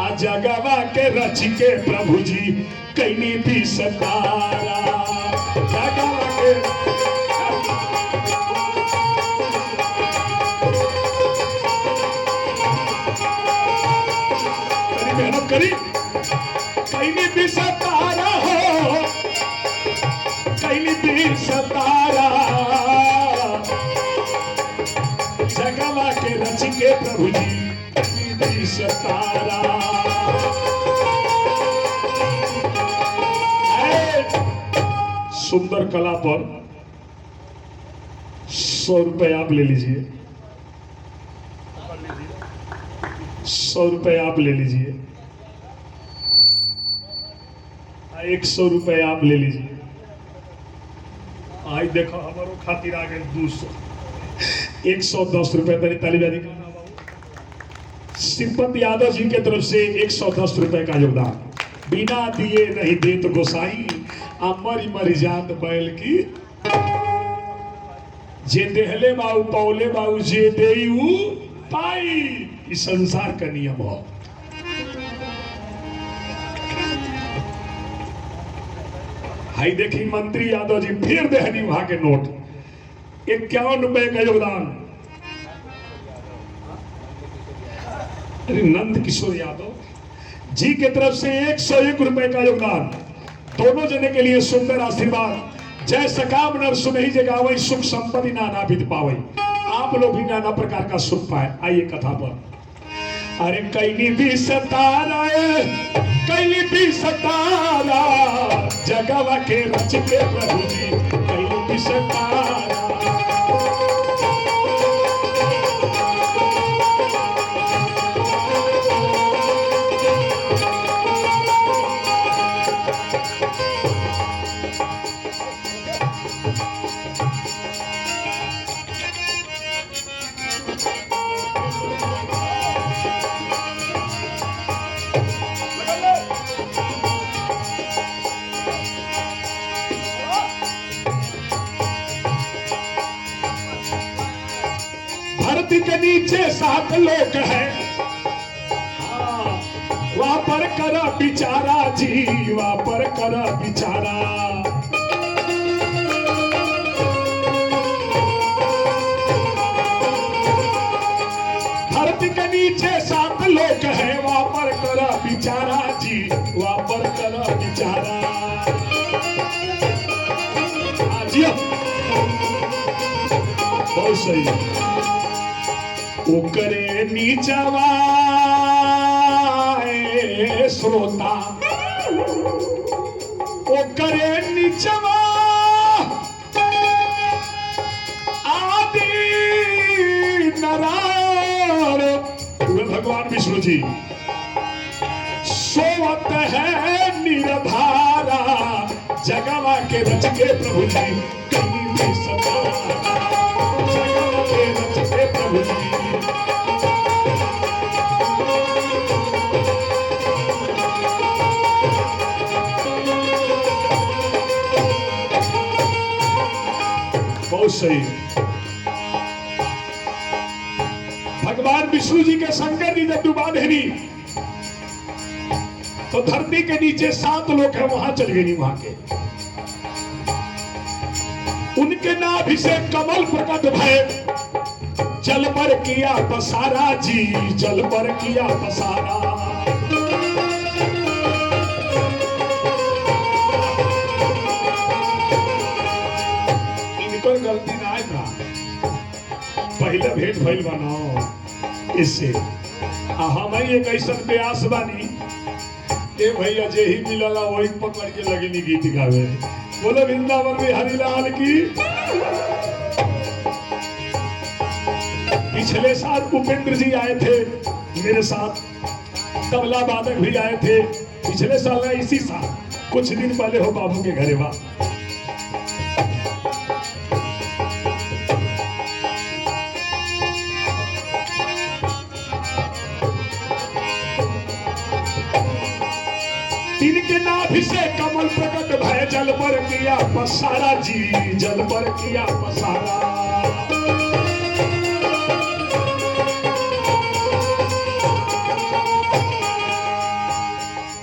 आ जगवा के रच के प्रभु जी कैनी भी सतारा जगवा के मेहनत करी कैनी भी सतारा हो कैनी भी सतारा जगवा के रच के प्रभु जी कैनी भी सतारा सुंदर कला पर 100 रुपए आप ले लीजिए 100 रुपए आप ले लीजिए 100 रुपए आप ले लीजिए आई देखो हमारो खातिर आ गए 200 110 रुपए तरी तालीबाजी सिंपत यादव जी के तरफ से 110 रुपए का योगदान बिना दिए नहीं दे तो गोसाई अमर मर जात बैल की जे देहले बाऊ पौले बाऊ जे देऊ पाई इस संसार का नियम हो हाई देखी मंत्री यादव जी फिर देहनी वहां के नोट 51 रुपए का योगदान नंद किशोर यादव जी के तरफ से 101 रुपए का योगदान दोनों जने के लिए सुंदर आशीर्वाद जय सकाम नर सुनहि जगावई सुख संपत्ति नाना विध पावई आप लोग भी नाना प्रकार का सुख पाए आइए कथा पर अरे कैनी भी सतारा कैनी भी सतारा जगवा के रच के प्रभु जी कैनी भी सतारा धरती के नीचे 7 लोक है वहां पर कर बिचारा जी वहां पर कर बिचारा धरती के नीचे 7 लोक है वहां पर कर बिचारा जी वहां पर कर बिचारा बहुत सही ओकरे नीचवा श्रोता ओकरे नीचवा आदि नारायण भगवान विष्णु जी सोवत है निरधारा जगवा के रच के प्रभु जी कहीं भी सदा जगवा के रच के प्रभु जी बहुत सही भगवान विष्णु जी के शंकर जी जब डुबा देनी तो धरती के नीचे 7 लोग हैं वहां चल गई वहां के उनके नाभि से कमल प्रकट भय जल पर किया पसारा जी जल पर किया पसारा इनकर गलती ना है ना पहले भेंट भइल बनो इससे हम एक ऐसा प्रयास बानी ए भैया जे ही मिलला वही पकड़ के लगनी गीत गावे बोलो वृंदावन में हरिलाल की पिछले साल उपेंद्र जी आए थे मेरे साथ तबला वादक भी आए थे पिछले साल इसी साल कुछ दिन पहले हो बाबू के घरे बा इनके नाभि से कमल प्रकट भय जल पर किया पसारा जी जल पर किया पसारा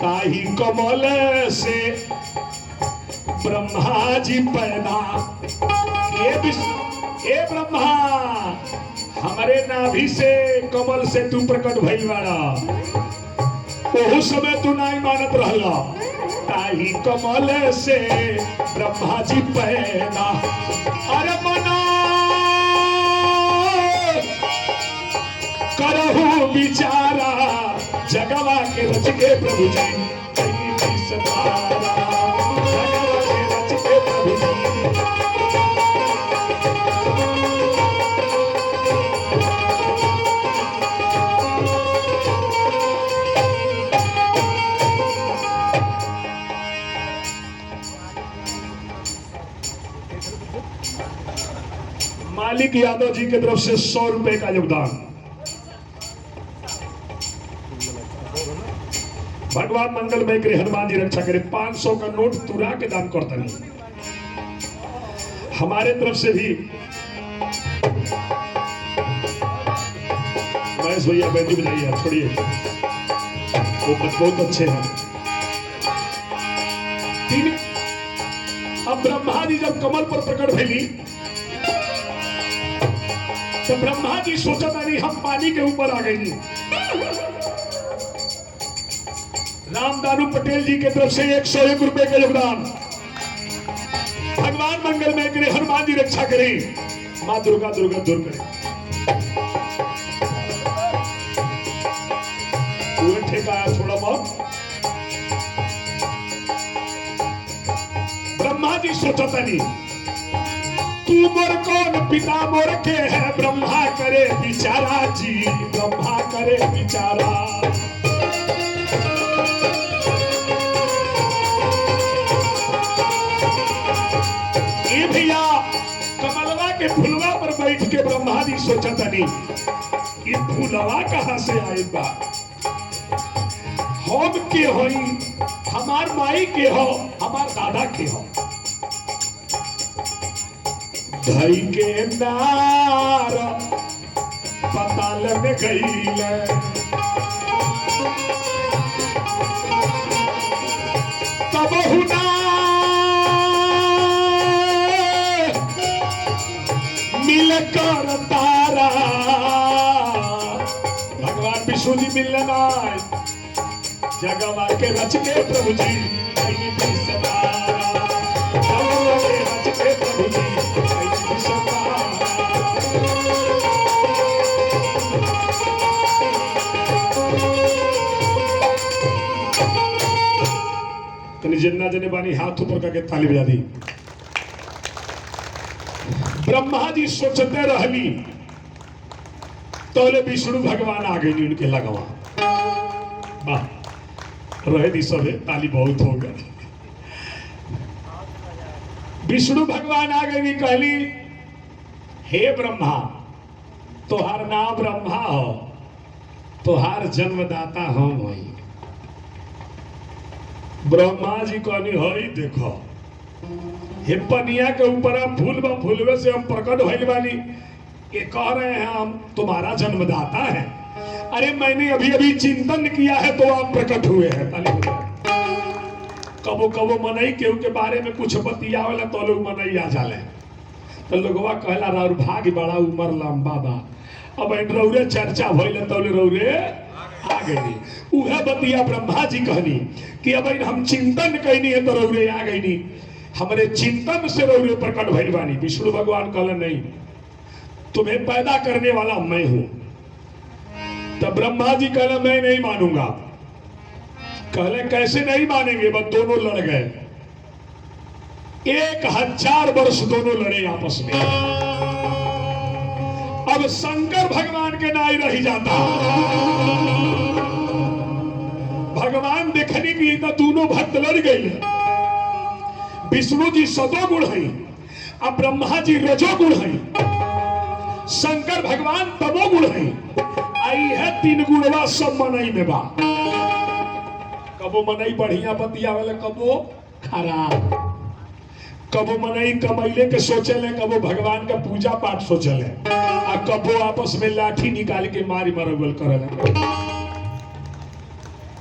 ताही कमल से ब्रह्मा जी पैदा। ए ब्रह्मा, हमारे नाभि से कमल से तू प्रकट भइल बाड़ा। ओहू समय तू नहीं मानत रहला। ताही कमल से ब्रह्मा जी पैदा। अरे मना करहु विचारा, जगवा के रच के प्रभु जी कहीं सतारा। जगवा के रच के प्रभु जी। मालिक यादव जी की तरफ से 100 रुपए का योगदान। भगवान मंगलमय करे, हनुमान जी रक्षा करे। 500 का नोट तुरा के दान करता नहीं। हमारे तरफ से भी महेश भैया बैंडी बजाइए, आप छोड़िए, वो बहुत अच्छे हैं। अब ब्रह्मा जी जब कमल पर प्रकट भैली तो ब्रह्मा जी सोचा था नहीं हम पानी के ऊपर आ गई। रामदानू पटेल जी की तरफ से 101 रुपए का योगदान। भगवान मंगलमय करे, हनुमान जी रक्षा करे, मां दुर्गा दुर्गा दूर करे। ठेका थोड़ा बहुत। ब्रह्मा जी सोचा था नहीं तू मोर कौन पिता मोर के है, ब्रह्मा करे बिचारा जी, ब्रह्मा करे बिचारा। ये भैया कमलवा के फुलवा पर बैठ के ब्रह्मा जी सोचा था नहीं ये फुलवा कहां से आए बा। हम के होई, हमार माई के हो, हमार दादा के हो। धई के नार पताल में गईले, तब हुना मिलकर तारा। भगवान विष्णु जी मिलने आए, जगवा के रच के प्रभु जी कहीं भी सतारा। जगवा के रच के प्रभु जी कहीं भी सतारा। तनी जिन्ना जने बानी हाथ ऊपर करके ताली बजा दी। ब्रह्मा जी सोचते रहली तोले विष्णु भगवान आ गई उनके लगवा। वाह, रहे दी सब ताली बहुत हो गया। विष्णु भगवान आ गई, कहली हे ब्रह्मा, तोहार नाम ब्रह्मा हो, तोहार जन्मदाता हम हई। ब्रह्मा जी कहनी हई देखो हे पनिया के ऊपर फूल व फूलवे से हम प्रकट भइल बानी, ये कह रहे हैं हम तुम्हारा जन्मदाता है। अरे मैंने अभी अभी चिंतन किया है तो आप प्रकट हुए हैं। कबो कबो मनई केहू के बारे में कुछ बतियावेला तो लोग मनई आ जाले, तो लोगवा कहला राउर भाग बड़ा उम्र लंबा बा। अब रौरे चर्चा भइल तो रौरे आ गई। उहे बतिया ब्रह्मा जी कहनी कि अब हम चिंतन कहनी है तो रौरे आ गई। हमारे चिंतन से रौरे प्रकट भइल बानी। विष्णु भगवान कहले नहीं, तुम्हें पैदा करने वाला मैं हूं। तब ब्रह्मा जी कहले मैं नहीं मानूंगा। कहले कैसे नहीं मानेंगे। बस दोनों लड़ गए, 1000 वर्ष दोनों लड़े आपस में। अब शंकर भगवान के नाई रह जाता। भगवान देखने की तो दोनों भक्त लड़ गई। विष्णु जी सतोगुण है, अब ब्रह्मा जी रजोगुण है, शंकर भगवान तमोगुण है। आई है 3 गुणवा सब मनई में बा। कबो मनई बढ़िया बतिया वाले, कबो खराब। कबो मनई कमैले के सोचले, कबो भगवान का पूजा पाठ सोचले, आ कबो आपस में लाठी निकाल के मारी मरगल करले।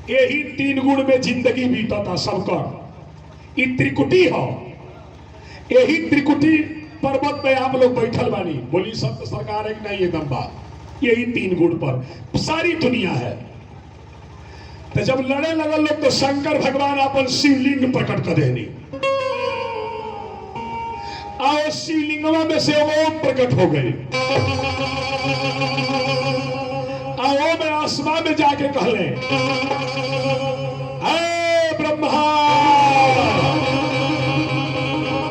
यही 3 गुण में जिंदगी बीता था सबका। ये त्रिकुटी हो, यही त्रिकुटी पर्वत पे आप लोग बैठल बानी, बोली सत्य सरकार एक नहीं एकदम बात। यही 3 गुण पर सारी दुनिया है। तो जब लड़े लगल लोग तो शंकर भगवान अपन शिवलिंग प्रकट कर देनी, आओ शिवलिंगवा में से ओम प्रकट हो गई। आओ में आसमान में जाके कहले, हे ब्रह्मा,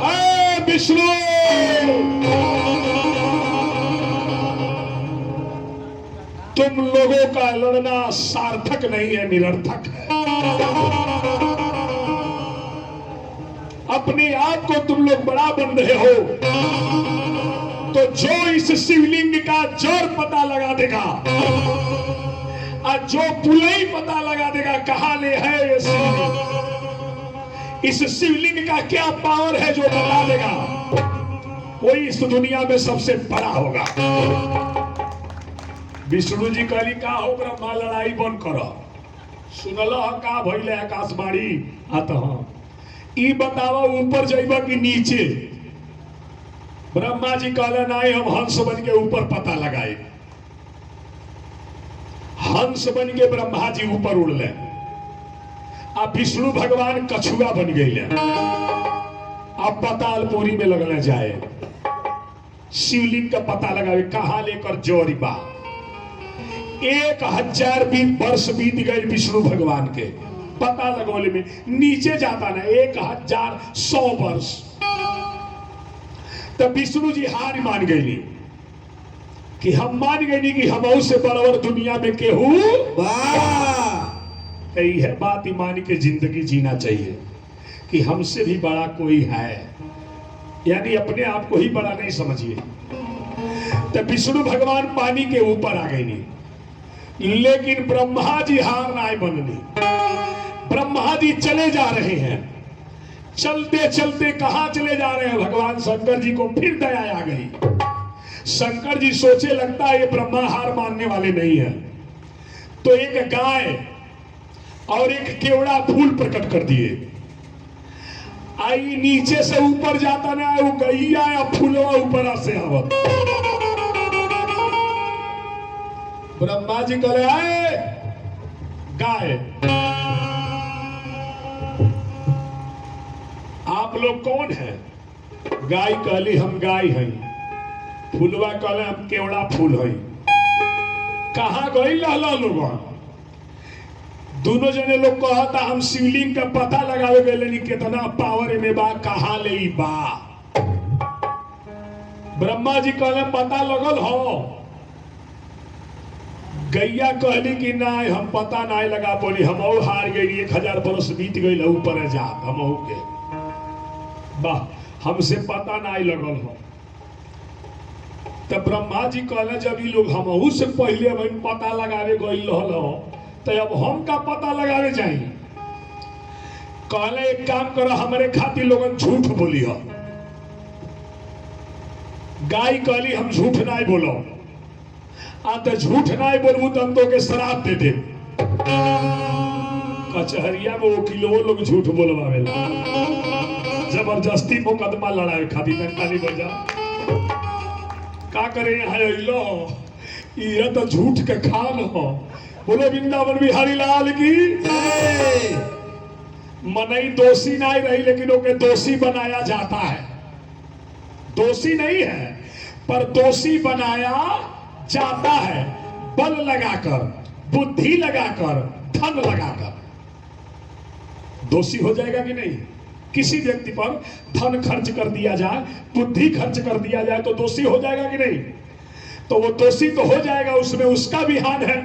हे विष्णु, तुम लोगों का लड़ना सार्थक नहीं है, निरर्थक है। अपने आप को तुम लोग बड़ा बन रहे हो, तो जो इस शिवलिंग का जड़ पता लगा देगा और जो पुलई पता लगा देगा कहां ले है ये शिवलिंग, इस शिवलिंग का क्या पावर है जो बता देगा, वही इस दुनिया में सबसे बड़ा होगा। विष्णु जी कहली का हो ब्रह्मा लड़ाई बंद करो, सुनल का भइले आकाशवाणी आत ई बतावा ऊपर जाइबा कि नीचे। ब्रह्मा जी कहले नहीं, हम हंस बन के ऊपर पता लगाए। हंस बन के ब्रह्मा जी ऊपर उड़ले, अब विष्णु भगवान कछुआ बन गए। अब पातालपुरी में लगने जाए, शिवलिंग का पता लगावे कहां लेकर जोड़ी बा। 1000 वर्ष बीत गए विष्णु भगवान के पता लगौले में, नीचे जाता ना 1100 वर्ष। तब विष्णु जी हार मान गई कि हम मान गए कि हम से बराबर दुनिया में केहू यही है बात। ईमान के जिंदगी जीना चाहिए कि हमसे भी बड़ा कोई है, यानी अपने आप को ही बड़ा नहीं समझिए। तब विष्णु भगवान पानी के ऊपर आ गई नहीं, लेकिन ब्रह्मा जी हार ना बननी। ब्रह्मा जी चले जा रहे हैं, चलते चलते कहां चले जा रहे हैं, भगवान शंकर जी को फिर दया आ गई। शंकर जी सोचे लगता है ये ब्रह्मा हार मानने वाले नहीं है, तो एक गाय और एक केवड़ा फूल प्रकट कर दिए। आई नीचे से ऊपर जाता ना, वो गैया या फूलवा ऊपर से आवत। ब्रह्मा जी कहले आए गाय, आप लोग कौन है? गाय कहली हम गाय हैं। फूलवा कहले हम केवड़ा फूल हैं। कहां गई लहला लोग? दोनों जने लोग कहता हम शिवलिंग का पता लगावे गए, लेकिन कितना पावर में बा, कहां ले बा। ब्रह्मा जी कहले पता लगल हो? गैया कहली कि नहीं हम पता नहीं लगा बोली, हम और हार गई। 1000 वर्ष बीत गई ऊपर जा हम के वाह, हमसे पता नहीं लगल हो। तब ब्रह्मा जी कहले जब ये लोग हमहू से पहले हम पता लगावे गई रहल हो, तो अब हम का पता लगावे चाहिए। कहले एक काम करो, हमारे खातिर लोगन झूठ बोली हो। गाय कहली हम झूठ नहीं बोलो, तो झूठ नहीं बोलू तो के शराब दे दे। कचहरिया में वकीलों लोग झूठ बोलवावेला, जबरदस्ती मुकदमा लड़ाए खातिर नहीं बजा। का करे ये तो झूठ के खान हो। बोलो वृंदावन बिहारी लाल की। मनई दोषी नहीं रही, लेकिन ओके दोषी बनाया जाता है। दोषी नहीं है पर दोषी बनाया जाता है, बल लगाकर, बुद्धि लगाकर, धन लगाकर। दोषी हो जाएगा कि नहीं? किसी व्यक्ति पर धन खर्च कर दिया जाए, बुद्धि खर्च कर दिया जाए तो दोषी हो जाएगा कि नहीं? तो वो दोषी तो हो जाएगा, उसमें उसका भी हान है।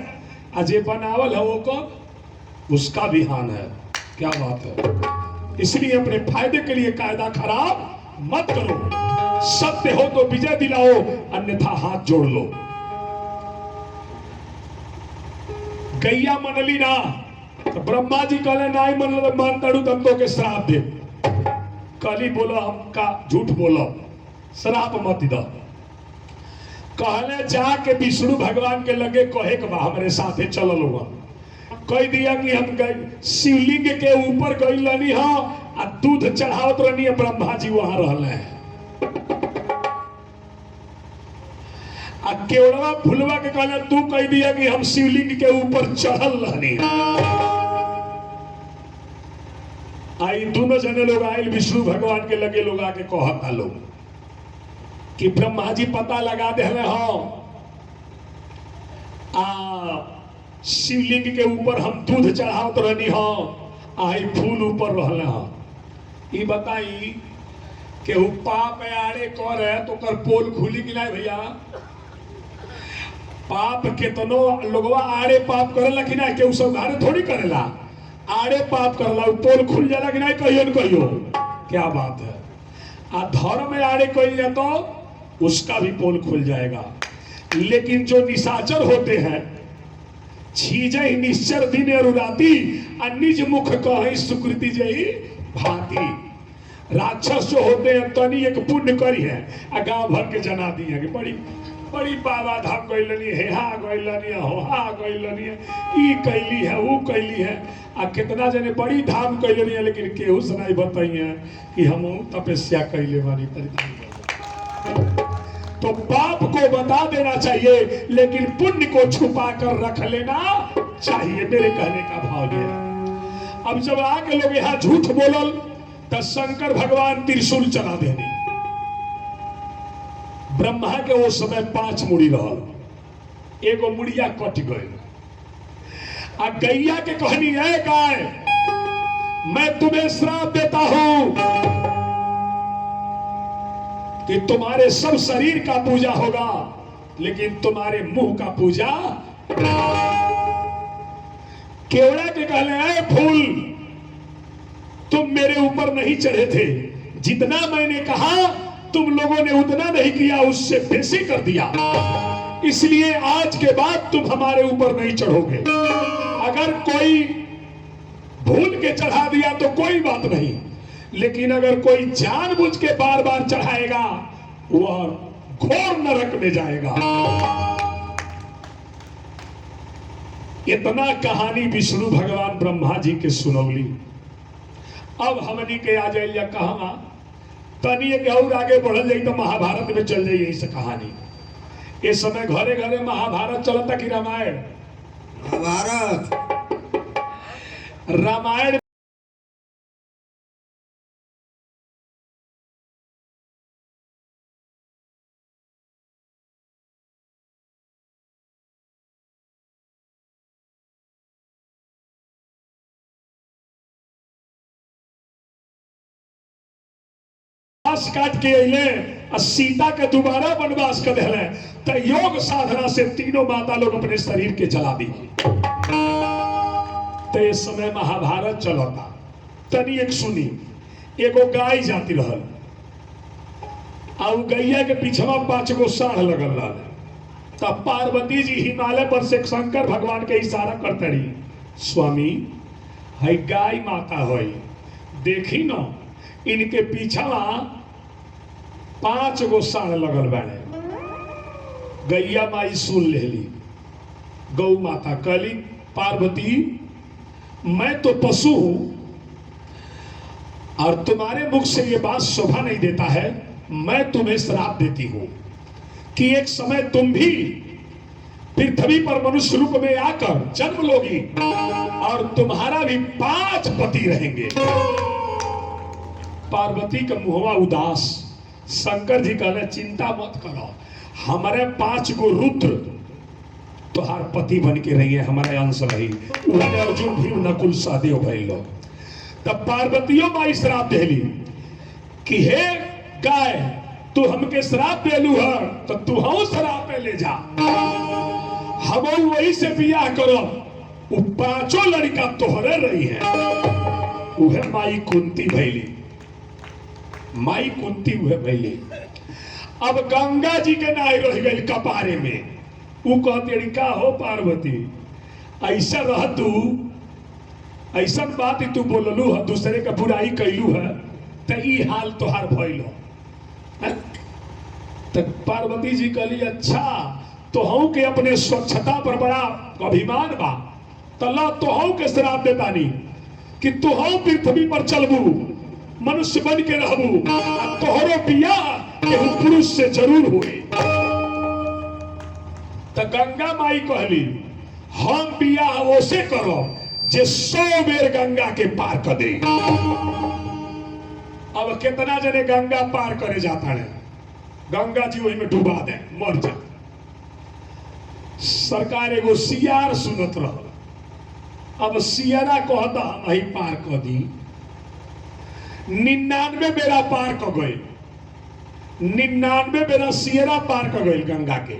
अजय बनावल है वो को उसका भी हान है। क्या बात है। इसलिए अपने फायदे के लिए कायदा खराब मत करो। सत्य हो तो विजय दिलाओ, अन्यथा हाथ जोड़ लो। गैया मनली ना, तो ब्रह्मा जी कहले नहीं मनल मान तड़ू तम तो के श्राप दे। कहली बोलो हमका झूठ बोलो, श्राप मत दो। कहले जाके विष्णु भगवान के लगे कहे के बा हमारे साथे चलो लोग। कह दिया कि हम शिवलिंग के ऊपर गई रहनी हो आ दूध चढ़ावत रहनी ब्रह्मा जी वहां रहले हैं। आ केवड़वा फुलवा के कहले तू कह दिया कि हम शिवलिंग के ऊपर चढ़ल रहनी। आई दोनों जने लोग आये विष्णु भगवान के लगे, लोग आके कहता लोग कि ब्रह्मा जी पता लगा दे हो शिवलिंग के ऊपर हम दूध चढ़ावत रहनी हो, आई फूल ऊपर रहले हो। ये बताई कि पाप आड़े कर है तो कर पोल खुली कि नहीं भैया? पाप केतनो लोगवा आड़े पाप करेला कि नहीं? केहू सब घरे थोड़ी करेला, आड़े पाप करला पोल खुल जाला कि नहीं? कहियो न कहियो, क्या बात है। आ धर्म में आड़े कही जाए तो उसका भी पोल खुल जाएगा। लेकिन जो निशाचर होते हैं, छीजहि निश्चर दिन अरुराती निज मुख कहि सुकृति जही भांति। राक्षस जो होते हैं तनी एक पुण्य करी है आ गांव भर के जना दी है कि बड़ी बड़ी बाबा धाम गइलनी है, हा गइलनी है, हा गइलनी है, ई कैली है, वो कैली है। आ कितना जने बड़ी धाम कैलनी है लेकिन केहू से नहीं बताइए कि हम तपस्या कैले बानी। तो पाप को बता देना चाहिए लेकिन पुण्य को छुपा कर रख लेना चाहिए, मेरे कहने का भाव ये है। अब जब आके लोग यहाँ झूठ बोलल तो शंकर भगवान त्रिशूल चला देनी। ब्रह्मा के वो समय 5 मुड़ी रहल, एगो मुड़िया कट गई। आ गैया के कहनी है गाय मैं तुम्हें श्राप देता हूं कि तुम्हारे सब शरीर का पूजा होगा लेकिन तुम्हारे मुंह का पूजा। केवड़ा के कहले आए फूल तुम मेरे ऊपर नहीं चढ़े थे, जितना मैंने कहा तुम लोगों ने उतना नहीं किया, उससे बेसी कर दिया, इसलिए आज के बाद तुम हमारे ऊपर नहीं चढ़ोगे। अगर कोई भूल के चढ़ा दिया तो कोई बात नहीं, लेकिन अगर कोई जानबूझ के बार बार चढ़ाएगा वह घोर नरक में जाएगा। इतना कहानी विष्णु भगवान ब्रह्मा जी के सुनौली। अब हमनी के आ जाइए कहा तनी एक और आगे बढ़ल जाई तो महाभारत में चल जाइए इस कहानी। इस समय घरे घरे महाभारत चलता कि रामायण? महाभारत। रामायण काट के अले सीता के दोबारा वनवास कर दिले तो योग साधना से तीनों माता लोग अपने शरीर के जला दी। तो इस समय महाभारत चलता। तनी एक सुनी, एगो गाय जाती रहल और गैया के पीछवा 5 गो साढ़ लगल रहा। तब पार्वती जी हिमालय पर से शंकर भगवान के इशारा करते रही, स्वामी है गाय माता है, देखी न इनके पीछवा 5 गो साढ़ लगल बाड़े। गैया माई सुन लेली, गौ माता कहली पार्वती मैं तो पशु हूं और तुम्हारे मुख से ये बात शोभा नहीं देता है, मैं तुम्हें श्राप देती हूं कि एक समय तुम भी पृथ्वी पर मनुष्य रूप में आकर जन्म लोगी और तुम्हारा भी 5 पति रहेंगे। पार्वती का मुहवा उदास। शंकर जी कहले चिंता मत करो, हमारे 5 गो रुद्र तुहार पति बन के रहिए, हमारे अंश रही। उन्होंने अर्जुन भी नकुल सहदेव भाई लोग। तब पार्वतियों माई श्राप देली कि हे गाय तू हमके श्राप देलू है तो तू हम श्राप पे ले जा, हम वही से बियाह करो। वो 5 लड़का तोहरे रही है। वह माई कुंती भैली, माई कुंती हुए भैली। अब गंगा जी के नाय रह गई कपारे में। वो कहते का हो पार्वती ऐसा रह तू, ऐसा बात तू बोललू है, दूसरे का बुराई कैलू है तो ई हाल तोहार भइल हो। तो पार्वती जी कहली अच्छा तो हूं के अपने स्वच्छता पर बड़ा अभिमान बा, तला तोहू के श्राप देता नहीं कि तोहू पृथ्वी पर चलबू, मनुष्य बन के रहबू, आ तोहरो बियाह केहू पुरुष से जरूर हुए। तो गंगा माई कहली हम बियाह ओसे करो जे 100 बेर गंगा के पार कर दे। अब कितना जने गंगा पार करे जाता है, गंगा जी वही में डुबा दे, मर जा। सरकार एगो सियार सुनत रह, अब सियारा कहता हम ही पार कर दी। 99 बेरा पार कर गए, 99 बेरा सियारा पार कर गए गंगा के,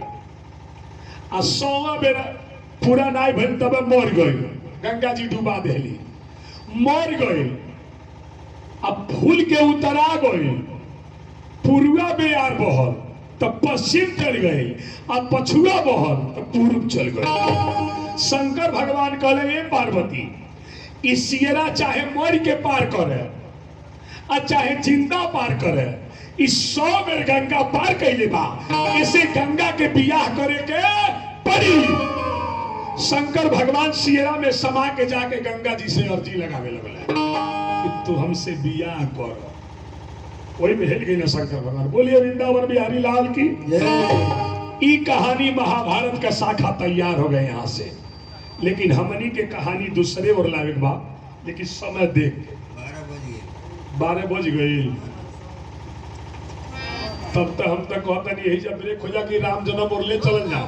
आ 100 बेरा पूरा नहीं भइल तब मर गए। गंगा जी डुबा देली, मर गए। अब भूल के उतरा गए, पूर्वा बेयार बहल तो पश्चिम चल गए, अब पछुआ बहल तो पूर्व चल गए। शंकर भगवान कहले ये पार्वती, इस सियरा चाहे मर के पार करे और चाहे जिंदा पार करे, इस 100 बेर गंगा पार कैले बा, इसे गंगा के बियाह करे के पड़ी। शंकर भगवान सियरा में समा के जाके गंगा जी से अर्जी लगावे लगल कि तू हमसे बियाह कर। वही में हिल गई ना शंकर भगवान। बोलिए वृंदावन बिहारी लाल की। ई कहानी महाभारत का शाखा तैयार हो गए यहाँ से, लेकिन हमनी के कहानी दूसरे और लावे बा, लेकिन समय देख के 12 बज गई। तब तक हम तक कहता नहीं यही जब ब्रेक हो जा कि राम जन्म और ले चल जा।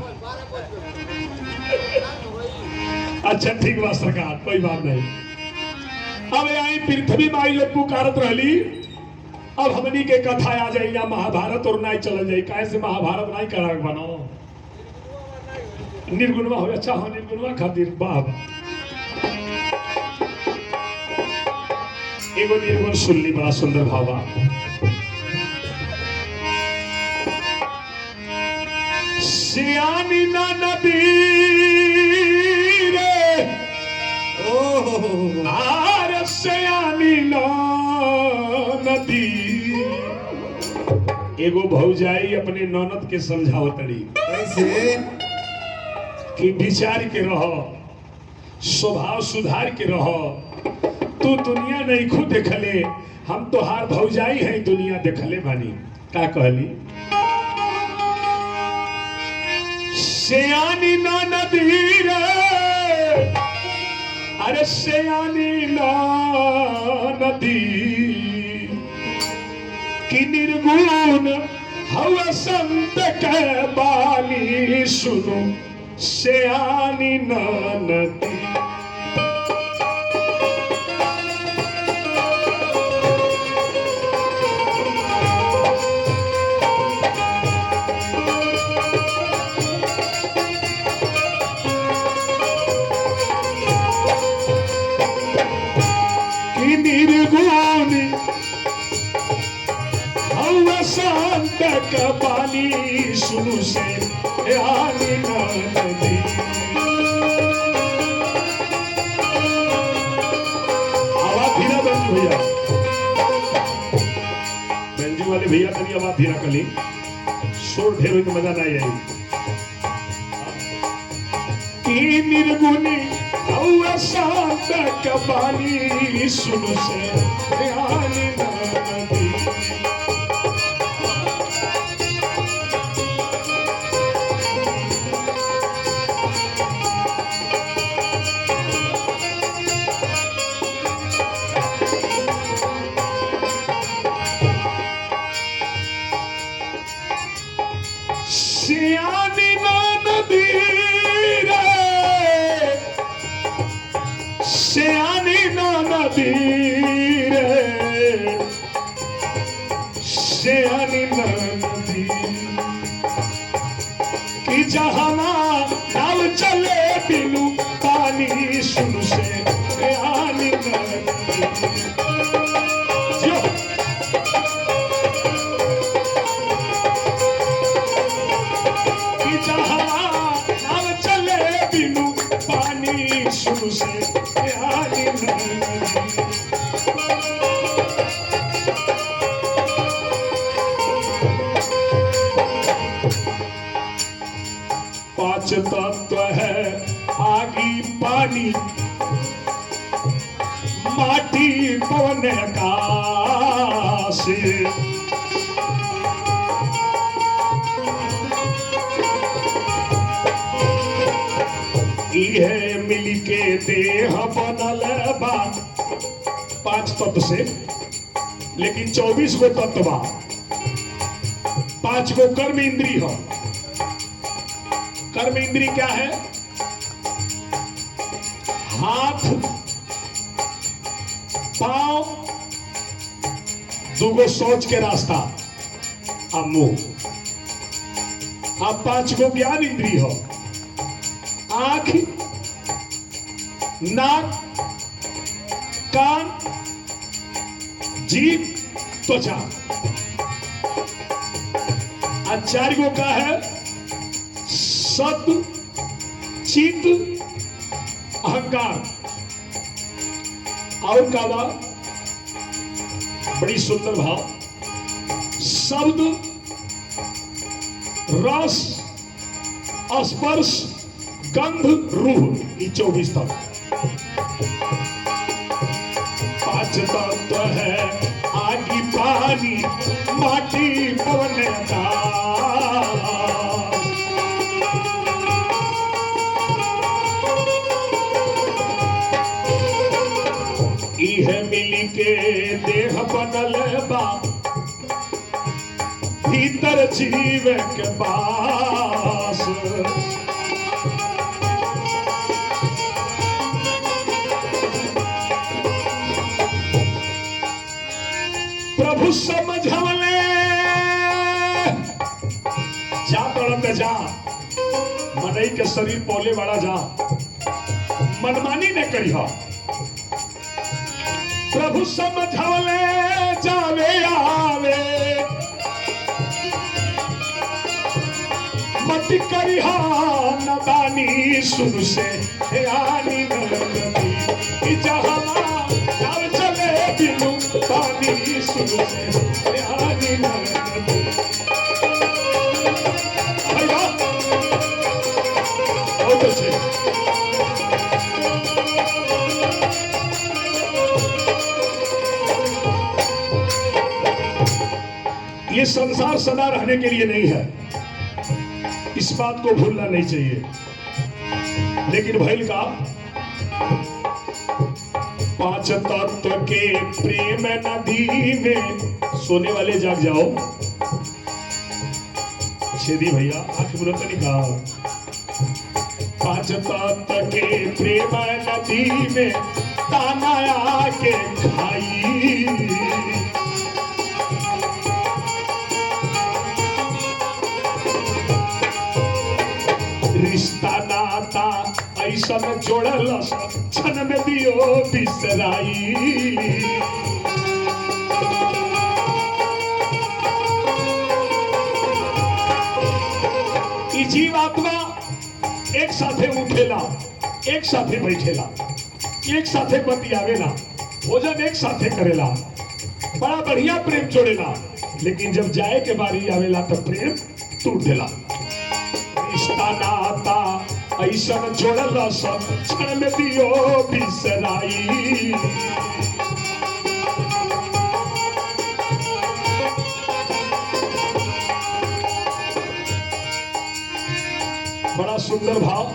अच्छा ठीक बा सरकार, कोई बात नहीं। अब आई पृथ्वी माई लोग पुकारत रहली। अब हमनी के कथा आ जाए या महाभारत और नहीं चल जाए, काहे से महाभारत नहीं करा बनो निर्गुणवा हो। अच्छा हो निर्गुणवा खातिर बाप एगो निर्गुण सुनली, बड़ा सुंदर भावा। सियानी ना नदी रे, आर सियानी ना नदी। एगो भौजाई अपने ननद के समझावतड़ी कैसे कि विचार के रहो, स्वभाव सुधार के रहो। तू दुनिया नहीं खुद देखले, हम तो हार भौजाई है दुनिया देखले बानी। का कहली? सियानी ना नदी रे, अरे सियानी ना नदी कि निर्गुण हवा संत के बानी सुनो सियानी ना नदी। पानी सुनु से आनी नदी। आवाज धीरा बंजू भैया, बंजू वाले भैया तनी आवाज धीरा कली, शोर ढेर तो मजा नहीं आई। की निर्गुणी हवा शांत का पानी सुनु से आनी नदी। सियानी ना नदी रे, सियानी ना नदी रे, सियानी ना नदी कि जहाँ नाव चले बिनु पानी सुन से सियानी ना नदी। पांच तत्व है आगी पानी पवन आकाश। इहे मिल के देह बनल बा 5 तत्व से, लेकिन 24 गो तत्व बा। 5 गो कर्म इंद्री हो। कर्म इंद्री क्या है? हाथ, पांव, 2 गो सोच के रास्ता आ मुंह। अब 5 गो ज्ञान इंद्री हो। आंख, नाक, कान, जीभ, त्वचा। आज 4 गो का है? सत्व, चित्त, अहंकार। और का बा? बड़ी सुंदर भाव। शब्द, रस, स्पर्श, गंध, रूह। ये 24 तत्व। 5 तत्व है आगी, पानी, माटी, पवन आकाश। इहे मिल के देह बनल बा, भीतर जीव के पास। प्रभु समझवले जा तड़प जा, मनई के शरीर पौले वाला जा, मनमानी न करी हो। प्रभु समझवले जावे आवे, मत करी नदानी। सुन से आनी नदी जहाँ नाव चले बिनु पानी। सुन से आनी नदी। बहुत अच्छे। ये संसार सदा रहने के लिए नहीं है, इस बात को भूलना नहीं चाहिए। लेकिन भैल का 5 तत्व के प्रेम नदी में सोने वाले जाग जाओ। छेदी भैया आंख बुलंद नहीं कहा। 5 तत्व के प्रेम नदी में ताना आके खाई। रिश्ता नाता ऐसा में जोड़ल क्षण में दियो बिसराई। जीवात्मा एक साथे उठेला, एक साथे बैठेला, एक साथे बतियावेला, भोजन एक साथे करेला, बड़ा बढ़िया प्रेम जोड़ेला। लेकिन जब जाए के बारी आवेला तो प्रेम टूट देला। रिश्ता नाता ऐसा जोड़ल क्षण में दियो बिसराई। बड़ा सुंदर भाव।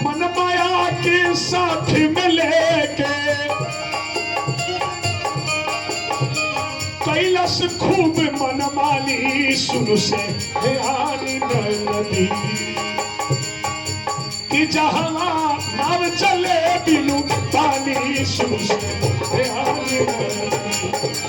मन माया के साथ में लेके कैलाश खूब मनमानी। सुन से आनी नदी कि जहां नाव चले बिनु पानी। सुन से आनी नदी।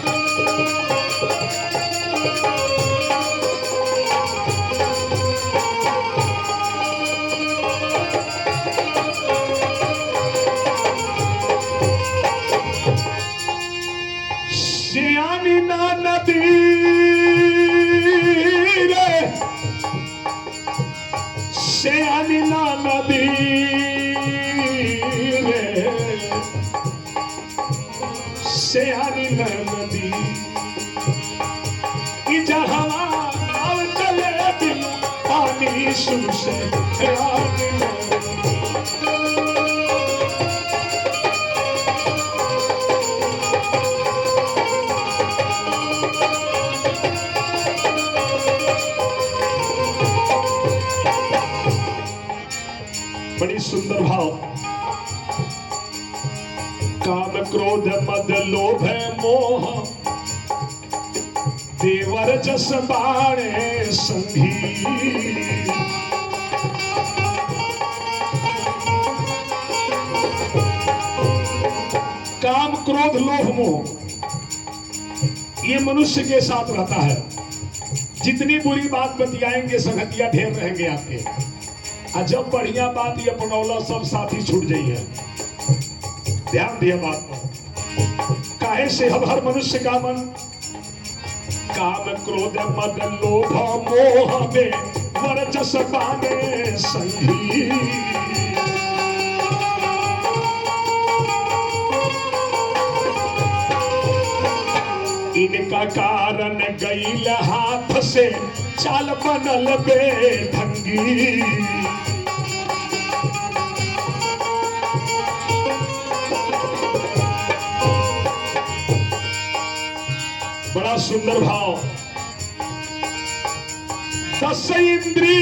सियानी ना नदी रे, सियानी ना नदी रे, सियानी ना नदी कि जहां नाव चले बिनु पानी। सुन से आनी नदी। क्रोध मद लोभ मोह देवर जस बाणे संगी। काम क्रोध लोभ मोह ये मनुष्य के साथ रहता है। जितनी बुरी बात बतियाएंगे संगतिया ढेर रहेंगे आपके, और जब बढ़िया बात ये अपनौला सब साथी छूट जाइए। ध्यान दिया बात पर। काहे से हम हर मनुष्य का मन काम क्रोध मद लोभ मोह में वर्चस पाने संगी। इनका कारण गईल हाथ से चाल बनल बेढंगी। बड़ा सुंदर भाव। दस इंद्री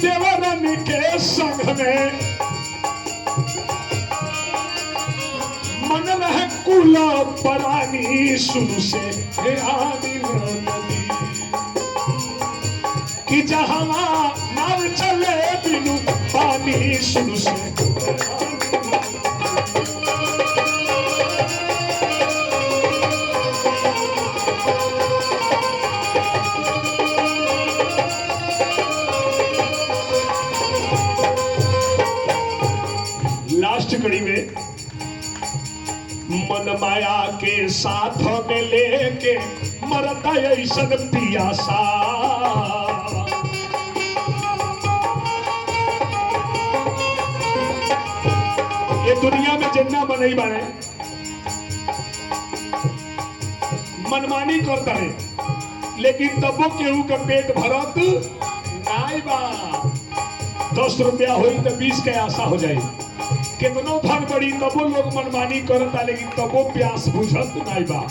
देवरन के संग में मन रह कुल परानी शुरू से आनी नदी कि जहां नाव चले बिनु पानी शुरू से। लास्ट कड़ी में मन माया के साथ में लेके मरता ऐसन पियासा। ये दुनिया में जिन्ना बनई बने मनमानी करता है, लेकिन तबो केहू का पेट भरत नाई बा। 10 रुपया होई तो 20 के आशा हो जाए। कितनो धन बड़ी तबो लोग मनमानी करता, लेकिन तबो प्यास बुझत नाई बा।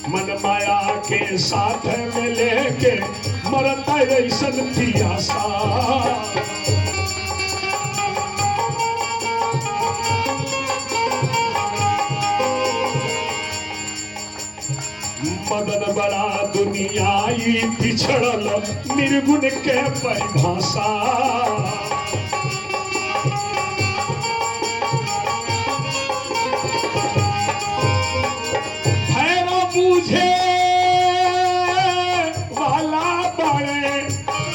मन माया के साथ में लेके मरता ऐसन पियासा। मदन बड़ा दुनियाई पिछड़ल निर्गुण के परिभाषा। भैरव बूझे